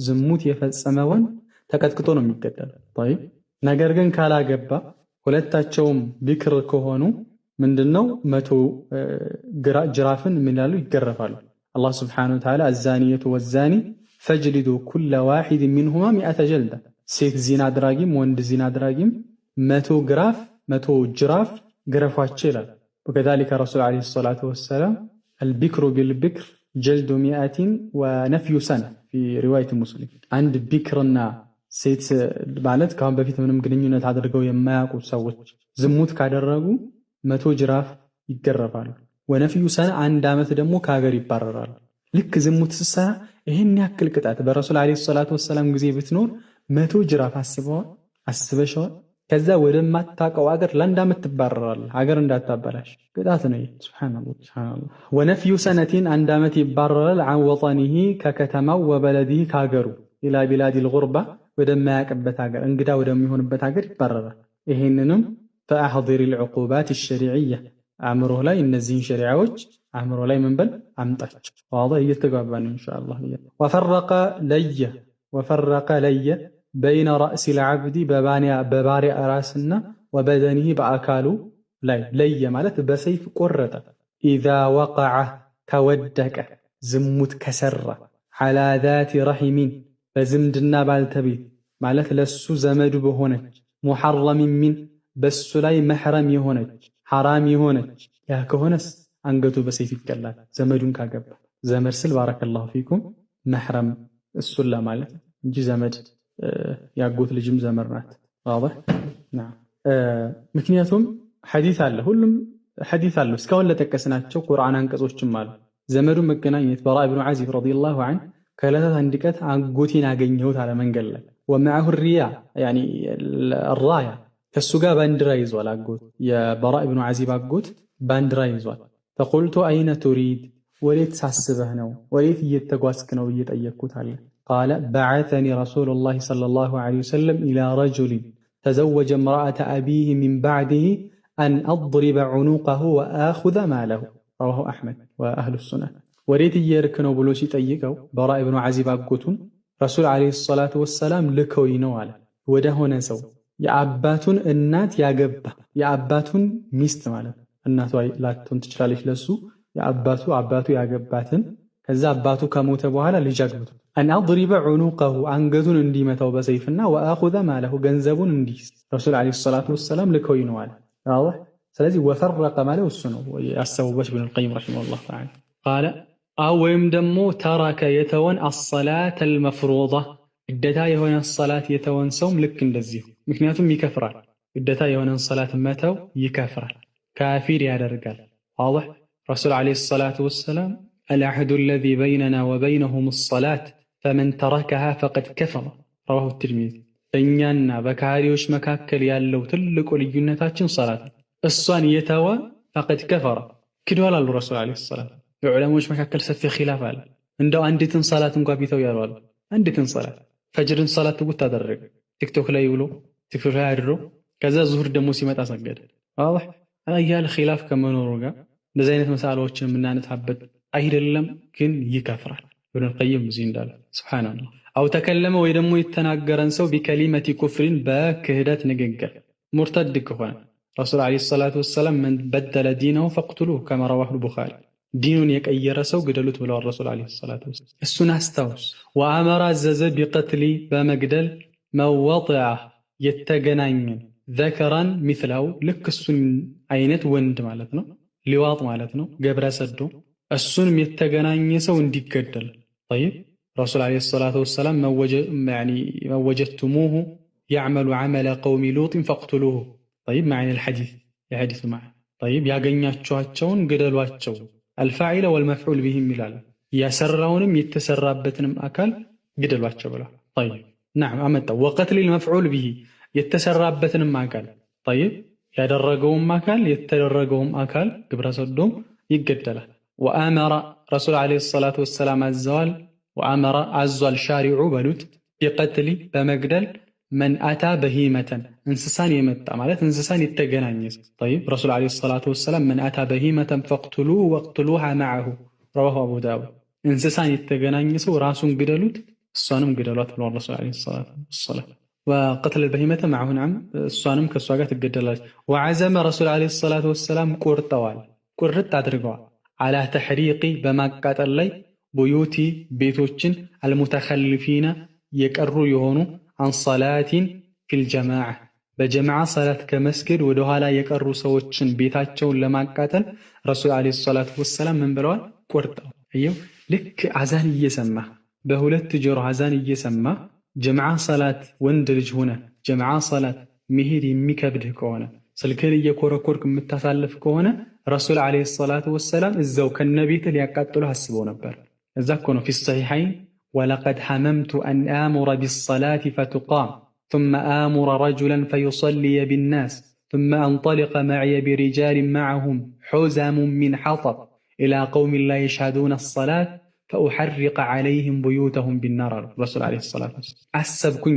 ዝሙት የፈጸመ ወንድ ተቀጥቅጦ ነው የሚገደለው። ጠይብ ነገር ግን ካላገባ ሁለታቸውም ቢክር ከሆኑ ምንድነው 100 ጅራፍን ምናሉ ይገረፋሉ። አላህ ስብሓነሁ ወተዓላ አዛኒየቱ ወዛኒ ፈጅሊዱ ኩለ ዋሒድ ሚንሁማ 100 ጀልዳ ሴት ዚና አድራጊም ወንድ ዚና አድራጊም 100 ጅራፍ ግረፏቸው ይላል። ወከዛሊከ ረሱል ዓለይሂ ሰላቱ ወሰላም አልቢክሩ ቢልቢክር ጀልዱ 100 ወነፍዩ ሰነ ፊ ሪዋየት ሙስሊም አንድ ቢክርና ሴት ማለት ከአሁን በፊት ምንም ግንኙነት አድርገው የማያውቁ ሰዎች ዝሙት ካደረጉ 100 ጅራፍ ይገረፋሉ። ወነፍዩ ሰነ አንድ ዓመት ደግሞ ከሀገር ይባረራሉ። ልክ ዝሙት ስትሰራ ይህን ያክል ቅጣት በረሱል ዓለይሂ ሰላቱ ወሰላም ጊዜ ብትኖር 100 ጅራፍ አስበሽዋል? ከዛ ወደማታውቀው ሀገር ለአንድ ዓመት ትባረራለህ። ሀገር እንዳታበላሽ ቅጣት ነው። ሱብሃንአላህ። ወነፍዩ ሰነቲን አንድ ዓመት ይባረራል። አን ወጠኒሂ ከከተማው ወበለዲሂ ከሀገሩ ኢላ ቢላዲል ጉርባ ወደማያውቅበት ሀገር እንግዳ ወደሚሆንበት ሀገር ይባረራል። ይህንንም ፈአሕዲሪል ዑቁባት አሽሪዕያ አእምሮህ ላይ እነዚህን ሸሪዓዎች አእምሮ ላይ መንበል አምጣቸው። ዋضح እየተግባባን ኢንሻአላህ። ወፈረቀ ለየ በይነ ረእሲል ዐብዲ በባሪያ ራስና ወበደኒሂ በአካሉ ላይ ለየ ማለት በሰይፍ ቆረጠ። ኢዛ ወቀዐ ከወደቀ ዝሙት ከሰራ ዐላ ዛቲ ረሒሚን በዝምድና ባልተቤት ማለት ለሱ ዘመዱ በሆነች ሙሐረሚን ሚን በሱ ላይ መሕረም የሆነች ሐራም የሆነች ያ ከሆነስ አንገቱ በሰይፍ ይቀላል። ዘመዱን ካገባ ዘመድ ስል ባረከላሁ ፊኩም መሕረም እሱን ለማለት እንጂ ዘመድ ያጎት ልጅም ዘመድ ናት። ዋضح ምክንያቱም ሐዲስ አለ፣ ሁሉም ሐዲስ አለ። እስካሁን ለጠቀስናቸው ቁርአን አንቀጾችም አሉ። ዘመዱን መገናኘት በራ ኢብኑ ዓዚብ ረዲየላሁ ዐንሁ ከዕለታት አንድ ቀን አጎቴን አገኘሁት አለ መንገድ ላይ ወመዐሁ ሪያ ያኒ ራያ ከሱ ጋር ባንዲራ ይዟል። አጎት የበራ ኢብኑ ዓዚብ አጎት ባንዲራ ይዟል። ፈቁልቱ አይነ ቱሪድ ወዴት ሳስበህ ነው ወዴት እየተጓዝክ ነው ብዬ ጠየቅኩት አለ። ቃለ በዐተኒ ረሱሉላሂ ሰለላሁ ዐለይሂ ወሰለም ኢላ ረጁሊን ተዘወጀ እምረአተ አቢህ ሚን ባዕዲህ አን አድሪበ ዑኑቀሁ ወአኹዘ ማለሁ ረዋሁ አሕመድ ወአህሉ ሱነን። ወዴት እየሄድክ ነው ብሎ ሲጠይቀው በራ ኢብኑ ዓዚብ አጎቱን ረሱል ዐለይሂ ሰላቱ ወሰላም ልከውኝ ነው አለ ወደ ሆነ ሰው የአባቱን እናት ያገባ የአባቱን ሚስት ማለት እናቷ ላትሆን ትችላለች ለሱ አባቱ ያገባትን ከዛ አባቱ ከሞተ በኋላ ልጅ አግብቶ አን አድሪበ ዑኑቀሁ አንገቱን እንዲመታው በሰይፍና ወአኹዘ ማለሁ ገንዘቡን እንዲይዝ ረሱል ዐለይሂ ሰላቱ ወሰላም ልከውኝ ነው አለ። ስለዚህ ወፈረቀ ማለት እሱ ነው ያሰቡበት ኢብኑል ቀይም ረሒመሁላህ ተዓላ ቃለ አው ወይም ደግሞ ተረከ የተወን አሰላተል መፍሩዳ ግዴታ የሆነ ሰላት የተወን ሰውም ልክ እንደዚሁ ምክንያቱም ይከፍራል። ግዴታ የሆነን ሰላት መተው ይከፍራል፣ ካፊር ያደርጋል። ዋضح ረሱል ዐለይሂ ሰላቱ ወሰላም አልዐህዱ አለዚ በይነና ወበይነሁም ሰላት ፈመን ተረከሃ ፈቀድ ከፈረ ረዋሁ ትርሚዚ። በእኛና በካህዲዎች መካከል ያለው ትልቁ ልዩነታችን ሰላት እሷን የተወ ፈቀድ ከፈረ ክዷል አሉ ረሱል ዐለይሂ ሰላም። የዑለሞች መካከል ሰፊ ኺላፍ አለ። እንደው አንዲትን ሰላት እንኳ ቢተው ያሏል። አንዲትን ሰላት ፈጅርን ሰላት ትውት አደረገ ቲክቶክ ላይ ብሎ ቲክቶክ ላይ አድሮ ከዛ ዙሁር ደግሞ ሲመጣ ሰገደ። ዋضح አያል ኺላፍ ከመኖሩ ጋር እንደዚህ አይነት መሳሎችን የምናነሳበት አይደለም፣ ግን ይከፍራል። ኢብኑል ቀይም እዚህ እንዳለ ሱብሃንአላህ። አው ተከለመ ወይ ደግሞ የተናገረን ሰው ቢከሊመቲ ኩፍሪን በክህደት ንግግር ሙርተድ ከሆነ ረሱል ዐለይሂ ሰላቱ ወሰላም መን በደለ ዲነሁ ፈቅቱሉሁ ከማ ረዋሁል ቡኻሪ ዲኑን የቀየረ ሰው ግደሉት ብለዋል ረሱል ዐለይሂ ሰላቱ ወሰላም። እሱን አስታውስ። ወአመረ አዘዘ ቢቀትሊ በመግደል መወጢዐ የተገናኘን ዘከራን ሚስለው ልክ እሱን አይነት ወንድ ማለት ነው፣ ሊዋጥ ማለት ነው፣ ገብረ ሰዶ እሱንም የተገናኘ ሰው እንዲገደል። ጠይብ ረሱል ዐለይሂ ሰላቱ ወሰላም መወጀቱሙሁ ያዕመሉ ዐመለ ቀውሚ ሉጥን ፈቅቱሉሁ። ጠይብ መዕነል ሐዲስ የሐዲሱ መዕና ጠይብ ያገኛችኋቸውን ግደሏቸው። አልፋዒለ ወልመፍዑል ቢሂም ይላል። ያሰራውንም የተሰራበትንም አካል ግደሏቸው ብሏል። ጠይብ ነዓም አመጣው። ወቀትሊል መፍዑል ቢሂ የተሰራበትንም አካል ጠይብ ያደረገውም አካል የተደረገውም አካል ግብረ ሰዶም ይገደላል። ወአመረ ረሱል ዐለይሂ ሰላቱ ወሰላም አዘዋል። ወአመረ አዟል ሻሪዑ በሉት ቢቀትሊ በመግደል መን አታ በሂመተን እንስሳን የመጣ ማለት እንስሳን የተገናኘ ጠይብ ረሱል ዐለይሂ ሰላቱ ወሰላም መን አታ በሂመተን ፈቅቱሉሁ ወቅቱሉሃ መዐሁ ረዋሁ አቡ ዳውድ። እንስሳን የተገናኘ ሰው ራሱን ግደሉት እሷንም ግደሏት ብለዋል ረሱል ዐለይሂ ሰላቱ ወሰላም። ወቀትል በሂመተ መዐሁ ነዓም እሷንም ከእሷ ጋር ትገደላለች። ወዐዘመ ረሱል ዐለይሂ ሰላቱ ወሰላም ቆርጠዋል፣ ቁርጥ አድርገዋል። አላ ተሕሪቂ በማቃጠል ላይ ቡዩቲ ቤቶችን አልሙተኸልፊና የቀሩ የሆኑ አን ሰላቲን ፊል ጀማዓ በጀማዓ ሰላት ከመስገድ ወደ ኋላ የቀሩ ሰዎችን ቤታቸውን ለማቃጠል ረሱል ዐለይሂ ሰላቱ ወሰላም ምን ብለዋል? ቆርጠው። አየው ልክ አዛን እየሰማ በሁለት ጆሮ አዛን እየሰማ ጀማዓ ሰላት ወንድ ልጅ ሆነ ጀማዓ ሰላት መሄድ የሚከብድህ ከሆነ ስልክን እየኮረኮርክ የምታሳልፍ ከሆነ ረሱል ዓለይሂ ሰላቱ ወሰላም እዛው ከነቤትህ ሊያቃጥሉ አስበው ነበር። እዛ እኮ ነው ፊ ሰሒሐይን ወለቀድ ሐመምቱ አን አሙረ ቢሰላቲ ፈቱቃም ثم آمر رجلا فيصلي بالناس ثم أنطلق معي برجال معهم حزم من حطب إلى قوم لا يشهدون الصلاة فأحرق عليهم بيوتهم بالنار رسول عليه الصلاة والسلام أسبكن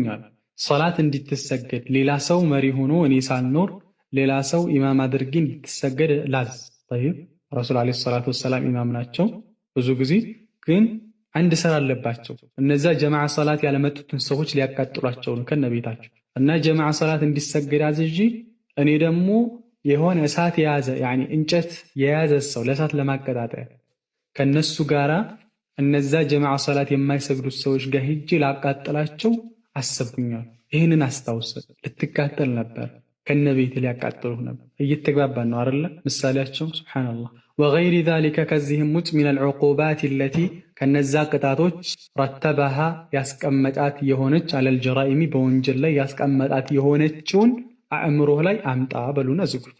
صلاة እንዲት ተሰገድ ሌላ ሰው መሪ ሆኖ እኔ ሳልኖር ሌላ ሰው ኢማም አድርጊ እንድትሰገድ ላዝ طيب ረሱል ዓለይሂ ሰላቱ ወሰላም ኢማም ናቸው። ብዙ ጊዜ ግን አንድ ስራ አለባቸው። እነዛ ጀማዓ ሰላት ያለመጡትን ሰዎች ሊያቃጥሏቸው ነው ከነቤታቸው እና ጀማዓ ሰላት እንዲሰገድ አዝጂ እኔ ደግሞ የሆነ እሳት የያዘ ያኒ እንጨት የያዘ ሰው ለእሳት ለማቀጣጠያ ከነሱ ጋራ እነዛ ጀማዓ ሰላት የማይሰግዱት ሰዎች ጋር ሂጄ ላቃጥላቸው አሰብኩኛል። ይህንን አስታውስ። ልትቃጠል ነበር ከነቤት ሊያቃጥሉ ነበር። እየተግባባን ነው አይደለ? ምሳሌያቸው ሱብሃንአላህ። ወገይሪ ዛሊከ ከዚህም ውጭ ሚነል ዑቁባት አለቲ ከነዛ ቅጣቶች ረተበሃ ያስቀመጣት የሆነች አለል ጀራኢሚ በወንጀል ላይ ያስቀመጣት የሆነችውን አእምሮህ ላይ አምጣ በሉና ዝጉት።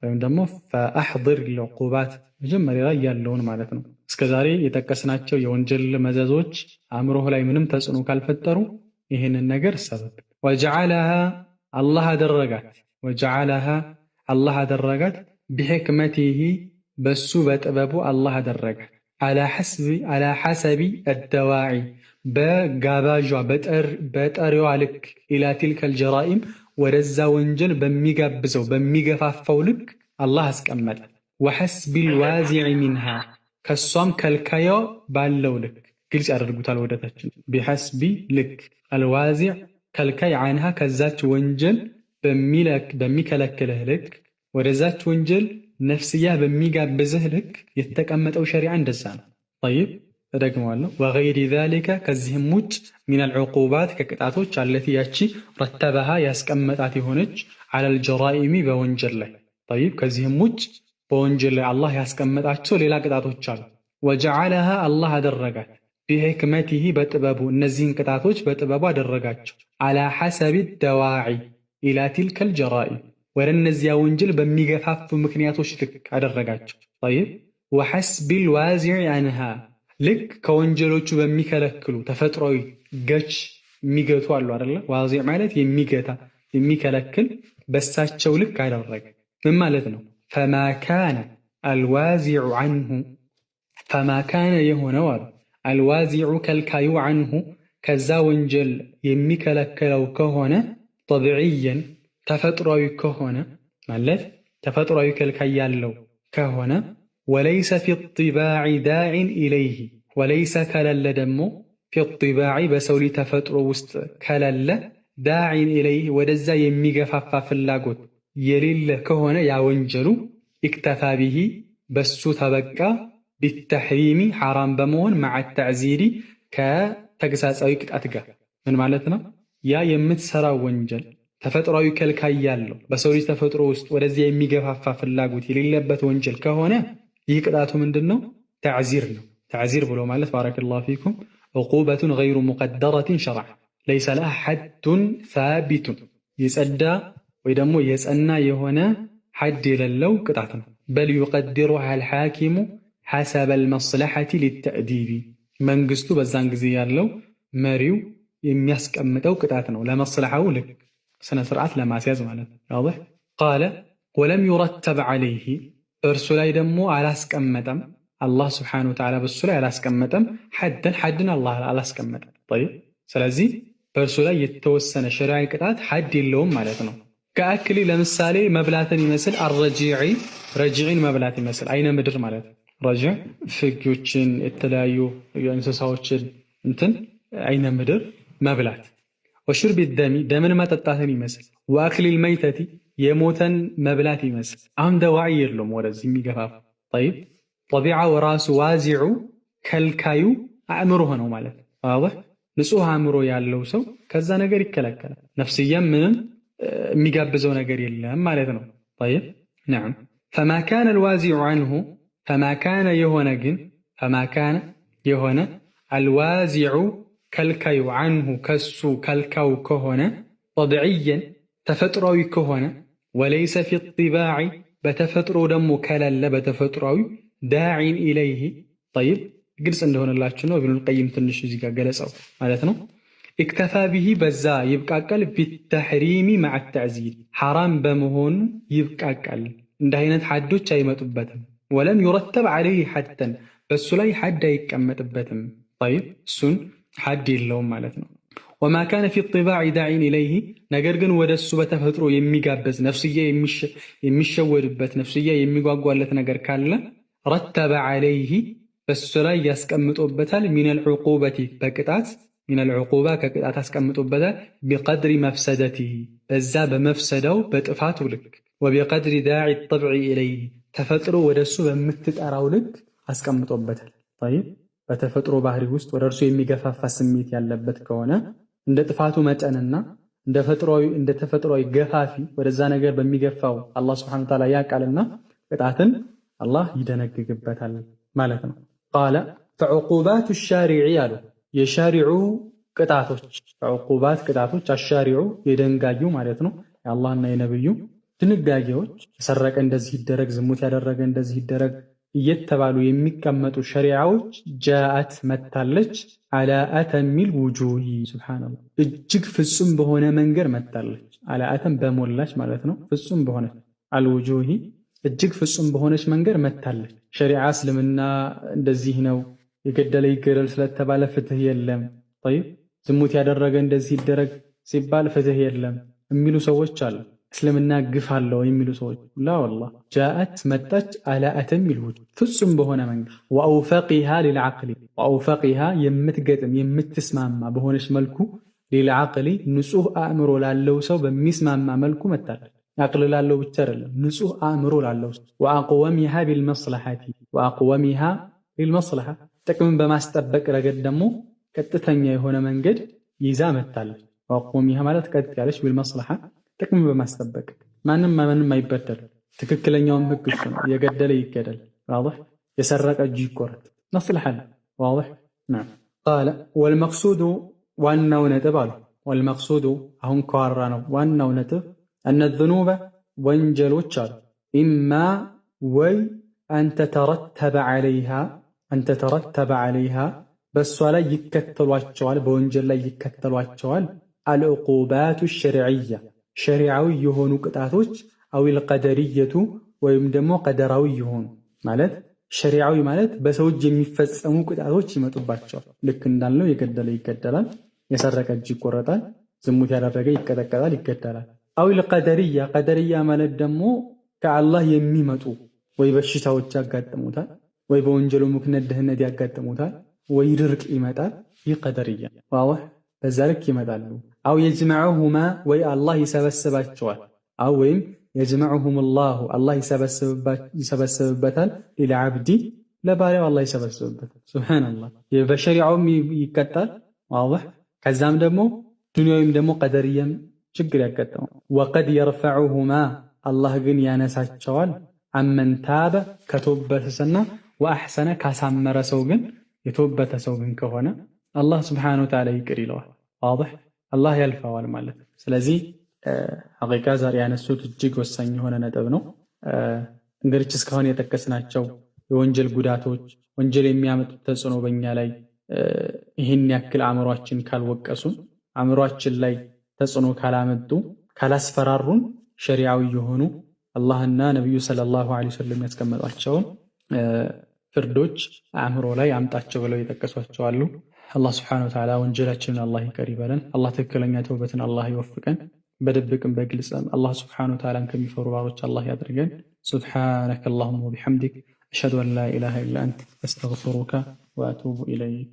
ወይም ደግሞ ፈአሕድር ልዑቁባት መጀመሪያ ላይ ያለውን ማለት ነው። እስከዛሬ የጠቀስናቸው የወንጀል መዘዞች አእምሮህ ላይ ምንም ተጽዕኖ ካልፈጠሩ ይህንን ነገር ሰበብ ወጀዓለሃ አላህ አደረጋት ወጀዓለሃ አላህ አደረጋት ቢሕክመቲሂ በሱ በጥበቡ አላህ አደረጋት አላ ሐሰቢ አደዋዒ በጋባዣ በጠሪዋ ልክ ኢላ ቲልከል ጀራኢም ወደዛ ወንጀል በሚጋብዘው በሚገፋፋው ልክ አላህ አስቀመጠ። ወሐስቢል ዋዚዕ ሚንሃ ከሷም ከልካዩ ባለው ልክ ግልጽ ያደርጉታል ወደታችን ቢሐስቢ ልክ አልዋዚዕ ከልካይ አንሃ ከዛች ወንጀል በሚከለክልህ ልክ ወደዛች ወንጀል ነፍስያ በሚጋብዝህ ልክ የተቀመጠው ሸሪዓ እንደዛ ነው። ጠይብ እደግመዋለሁ። ወገይሪ ዛሊከ ከዚህም ውጭ ሚነል ዑቁባት ከቅጣቶች አለቲ ያቺ ረተበሃ ያስቀመጣት የሆነች አለል ጀራኢሚ በወንጀል ላይ ጠይብ ከዚህም ውጭ በወንጀል ላይ አላህ ያስቀመጣቸው ሌላ ቅጣቶች አሉ። ወጀዓለሃ አላህ አደረጋት ቢሕክመቲሂ በጥበቡ እነዚህን ቅጣቶች በጥበቡ አደረጋቸው አላ ሐሰቢ ደዋዒ ኢላ ቲልከል ጀራኢም ወደ እነዚያ ወንጀል በሚገፋፉ ምክንያቶች ልክ አደረጋቸው። ጠይብ ወሐስቢል ዋዚዕ አንሃ ልክ ከወንጀሎቹ በሚከለክሉ ተፈጥሯዊ ገች የሚገቱ አሉ አይደለ? ዋዚዕ ማለት የሚገታ የሚከለክል በሳቸው ልክ አደረገ። ምን ማለት ነው? ፈማ ካነ አልዋዚዑ አንሁ ፈማ ካነ የሆነው አሉ አልዋዚዑ ከልካዩ አንሁ ከዛ ወንጀል የሚከለክለው ከሆነ ጠብዕየን ተፈጥሯዊ ከሆነ ማለት ተፈጥሯዊ ከልካይ ያለው ከሆነ ወለይሰ ፊ ጢባዕ ዳዕን ኢለይህ ወለይሰ ከለለ ደግሞ ፊ ጢባዕ በሰው ልጅ ተፈጥሮ ውስጥ ከለለ ዳዕን ኢለይህ ወደዛ የሚገፋፋ ፍላጎት የሌለ ከሆነ ያ ወንጀሉ ኢክተፋ ቢሂ በሱ ተበቃ ቢተሕሪሚ ሐራም በመሆን መዓ ተዕዚሪ ከተግሳጻዊ ቅጣት ጋር። ምን ማለት ነው? ያ የምትሰራው ወንጀል ተፈጥሯዊ ከልካይ ያለው በሰው ልጅ ተፈጥሮ ውስጥ ወደዚያ የሚገፋፋ ፍላጎት የሌለበት ወንጀል ከሆነ ይህ ቅጣቱ ምንድን ነው? ተዕዚር ነው። ተዕዚር ብሎ ማለት ባረከላሁ ፊኩም ዑቁበቱን ገይሩ ሙቀደረትን ሸርዐን ለይሰ ለሃ ሐዱን ሳቢቱን የጸዳ ወይ ደግሞ የጸና የሆነ ሐድ የሌለው ቅጣት ነው። በል ዩቀድሩሃ አልሐኪሙ ሐሰበል መስለሐቲ ሊተእዲቢ መንግስቱ በዛን ጊዜ ያለው መሪው የሚያስቀምጠው ቅጣት ነው። ለመስለሐው ልክ ስነ ስርዓት ለማስያዝ ማለት ነው። ቃለ ወለም ዩረተብ ዐለይሂ እርሱ ላይ ደግሞ አላስቀመጠም አላህ ስብሓነሁ ወተዓላ በእሱ ላይ አላስቀመጠም ሐድን አላህ አላስቀመጠም። ጠይብ ስለዚህ በእርሱ ላይ የተወሰነ ሸሪዓዊ ቅጣት ሐድ የለውም ማለት ነው። ከአክሊ ለምሳሌ መብላትን ይመስል አረጂዒ ረጂዒን መብላት ይመስል አይነ ምድር ማለት ነው። ረጂዕ ፍጎችን የተለያዩ እንስሳዎችን አይነ ምድር መብላት ወሽርቢ ደሚ ደምን መጠጣትን ይመስል ወአክሊል መይተቲ የሞተን መብላት ይመስል አሁን ደዋዒ የለውም ወደዚህ የሚገፋፍ ጠይብ ጠቢዓ ወራሱ ዋዚዑ ከልካዩ አእምሮ ሆነው ማለት ነው። ንጹህ አእምሮ ያለው ሰው ከዛ ነገር ይከለከላል። ነፍስያም ምንም የሚጋብዘው ነገር የለም ማለት ነው። ጠይብ ነዓም ፈማ ካነ አልዋዚዑ አንሁ ፈማ ካነ የሆነ ግን ፈማ ካነ የሆነ አልዋዚዑ ከልካዩ አንሁ ከሱ ከልካው ከሆነ ጠብዕየን ተፈጥሯዊ ከሆነ ወለይሰ ፊ ጢባዕ በተፈጥሮ ደግሞ ከሌለ በተፈጥሯዊ ዳዒን ኢለይህ ጠይብ ግልጽ እንደሆነላችሁ ነው። ኢብኑል ቀይም ትንሽ እዚህ ጋር ገለጸው ማለት ነው። ኢክተፋ ቢሂ በዛ ይብቃቃል። ቢተሕሪሚ መዐ ተዕዚር ሐራም በመሆኑ ይብቃቃል። እንደ አይነት ሐዶች አይመጡበትም። ወለም ዩረተብ ዐለይህ ሐደን በእሱ ላይ ሐድ አይቀመጥበትም። ጠይብ እሱን ሐድ የለውም ማለት ነው። ወማ ካነ ፊ ጢባዕ ዳዒን ኢለይህ ነገር ግን ወደ እሱ በተፈጥሮ የሚጋበዝ ነፍስያ የሚሸወድበት ነፍስያ የሚጓጓለት ነገር ካለ ረተበ ዐለይህ በእሱ ላይ ያስቀምጦበታል። ሚነል ዑቁበቲ በቅጣት ሚነል ዑቁባ ከቅጣት አስቀምጦበታል። ቢቀድሪ መፍሰደቲህ በዛ በመፍሰዳው በጥፋቱ ልክ ወቢቀድሪ ዳዒ ጠብዒ ኢለይህ ተፈጥሮ ወደ እሱ በምትጠራው ልክ አስቀምጦበታል። ጠይብ በተፈጥሮ ባህሪ ውስጥ ወደ እርሱ የሚገፋፋ ስሜት ያለበት ከሆነ እንደ ጥፋቱ መጠንና እንደ ተፈጥሯዊ ገፋፊ ወደዛ ነገር በሚገፋው አላህ ሱብሓነሁ ወተዓላ ያውቃልና ቅጣትን አላህ ይደነግግበታል ማለት ነው። ቃለ ፈዑቁባቱ ሻሪዒ አሉ የሻሪዑ ቅጣቶች ፈዑቁባት ቅጣቶች አሻሪዑ የደንጋዩ ማለት ነው የአላህና የነብዩ ድንጋጌዎች የሰረቀ እንደዚህ ይደረግ፣ ዝሙት ያደረገ እንደዚህ ይደረግ እየተባሉ የሚቀመጡ ሸሪዓዎች ጃአት መታለች አላ አተሚል ውጁሂ ሱብሓነላህ እጅግ ፍጹም በሆነ መንገድ መታለች። አላ አተም በሞላች ማለት ነው ፍጹም በሆነች አልውጁሂ እጅግ ፍጹም በሆነች መንገድ መታለች። ሸሪዓ እስልምና እንደዚህ ነው የገደለ ይገደል ስለተባለ ፍትህ የለም። ጠይብ ዝሙት ያደረገ እንደዚህ ይደረግ ሲባል ፍትህ የለም የሚሉ ሰዎች አሉ። እስልምና ግፍ አለው የሚሉ ሰዎች ላ ወላሂ ጃአት መጣች አላ አተሚል ውጁህ ፍጹም በሆነ መንገድ ወአውፈቂሃ ሊልዓቅሊ ወአውፈቂሃ የምትገጥም የምትስማማ በሆነች መልኩ ሊልዓቅሊ ንጹህ አእምሮ ላለው ሰው በሚስማማ መልኩ መጣለች። አቅል ላለው ብቻ አይደለም ንጹህ አእምሮ ላለው ሰው ወአቅወሚሃ ቢልመስለሐቲ ወአቅወሚሃ ቢልመስለሐ ጥቅምን በማስጠበቅ ረገድ ደግሞ ቀጥተኛ የሆነ መንገድ ይዛ መጣለች። ወአቅወሚሃ ማለት ቀጥ ያለች ቢልመስለሐ ጥቅምን በማስጠበቅ ማንም አይበደል። ትክክለኛውም ህግ እሱ ነው። የገደለ ይገደል፣ ዋضح የሰረቀ እጁ ይቆረጥ። መስለሐ ዋضح نعم قال والمقصود ዋናው ነጥብ አሉ والمقصود አሁን ከዋራ ነው ዋናው ነጥብ أن الذنوب ወንጀሎች አሉ إما ወይ أن تترتب عليها በሷ ላይ ይከተሏቸዋል በወንጀል ላይ ይከተሏቸዋል العقوبات الشرعية ሸሪዓዊ የሆኑ ቅጣቶች አዊል ቀደርየቱ ወይም ደግሞ ቀደራዊ የሆኑ ማለት ሸሪዓዊ ማለት በሰው እጅ የሚፈጸሙ ቅጣቶች ይመጡባቸዋል። ልክ እንዳልነው የገደለ ይገደላል፣ የሰረቀ እጅ ይቆረጣል፣ ዝሙት ያደረገ ይቀጠቀጣል፣ ይገደላል። አዊል ቀደርያ ቀደርያ ማለት ደግሞ ከአላህ የሚመጡ ወይ በሽታዎች ያጋጥሙታል፣ ወይ በወንጀሉ ምክንያት ድህነት ያጋጥሙታል፣ ወይ ድርቅ ይመጣል። ይህ ቀደርያ ዋህ በዛ ልክ ይመጣሉ። አው የጅመዑሁማ ወይ አላህ ይሰበስባቸዋል። አው ወይም የጅመዑሁም አላሁ አላህ ይሰበስብበታል። ሊልዓብዲ ለባሪያው አላህ ይሰበስብበታል። ሱብሓነላህ በሸሪዓውም ይቀጣል ዋضح ከዛም ደግሞ ዱንያዊም ደግሞ ቀደርያም ችግር ያጋጠመው። ወቀድ የርፈዑሁማ አላህ ግን ያነሳቸዋል። አመን ታበ ከተወበተሰና ወአሕሰነ ካሳመረ ሰው ግን የተወበተ ሰው ግን ከሆነ አላህ ስብሓነሁ ወተዓላ ይቅር ይለዋል። ዋضح አላህ ያልፈዋል ማለት ነው። ስለዚህ ሐቂቃ ዛሬ ያነሱት እጅግ ወሳኝ የሆነ ነጥብ ነው። እንግዲህ እስካሁን የጠቀስናቸው የወንጀል ጉዳቶች ወንጀል የሚያመጡት ተጽዕኖ በእኛ ላይ ይህን ያክል አእምሯችን ካልወቀሱን አእምሯችን ላይ ተጽዕኖ ካላመጡ ካላስፈራሩን ሸሪዓዊ የሆኑ አላህና ነቢዩ ሰለላሁ ዐለይሂ ወሰለም ያስቀመጧቸውን ፍርዶች አእምሮ ላይ አምጣቸው ብለው የጠቀሷቸው አሉ። አላህ ስብሓነሁ ወተዓላ ወንጀላችንን አላህ ይቅር ይበለን። አላህ ትክክለኛ ተውበትን አላህ ይወፍቀን። በድብቅም በግልጽም አላህ ስብሓነሁ ወተዓላን ከሚፈሩ ባሮች አላህ ያድርገን። ሱብሓነከ አላሁመ ወቢሐምዲክ አሽሀዱ አን ላ ኢላሃ ኢላ አንተ አስተግፊሩከ ወአቱቡ ኢለይክ።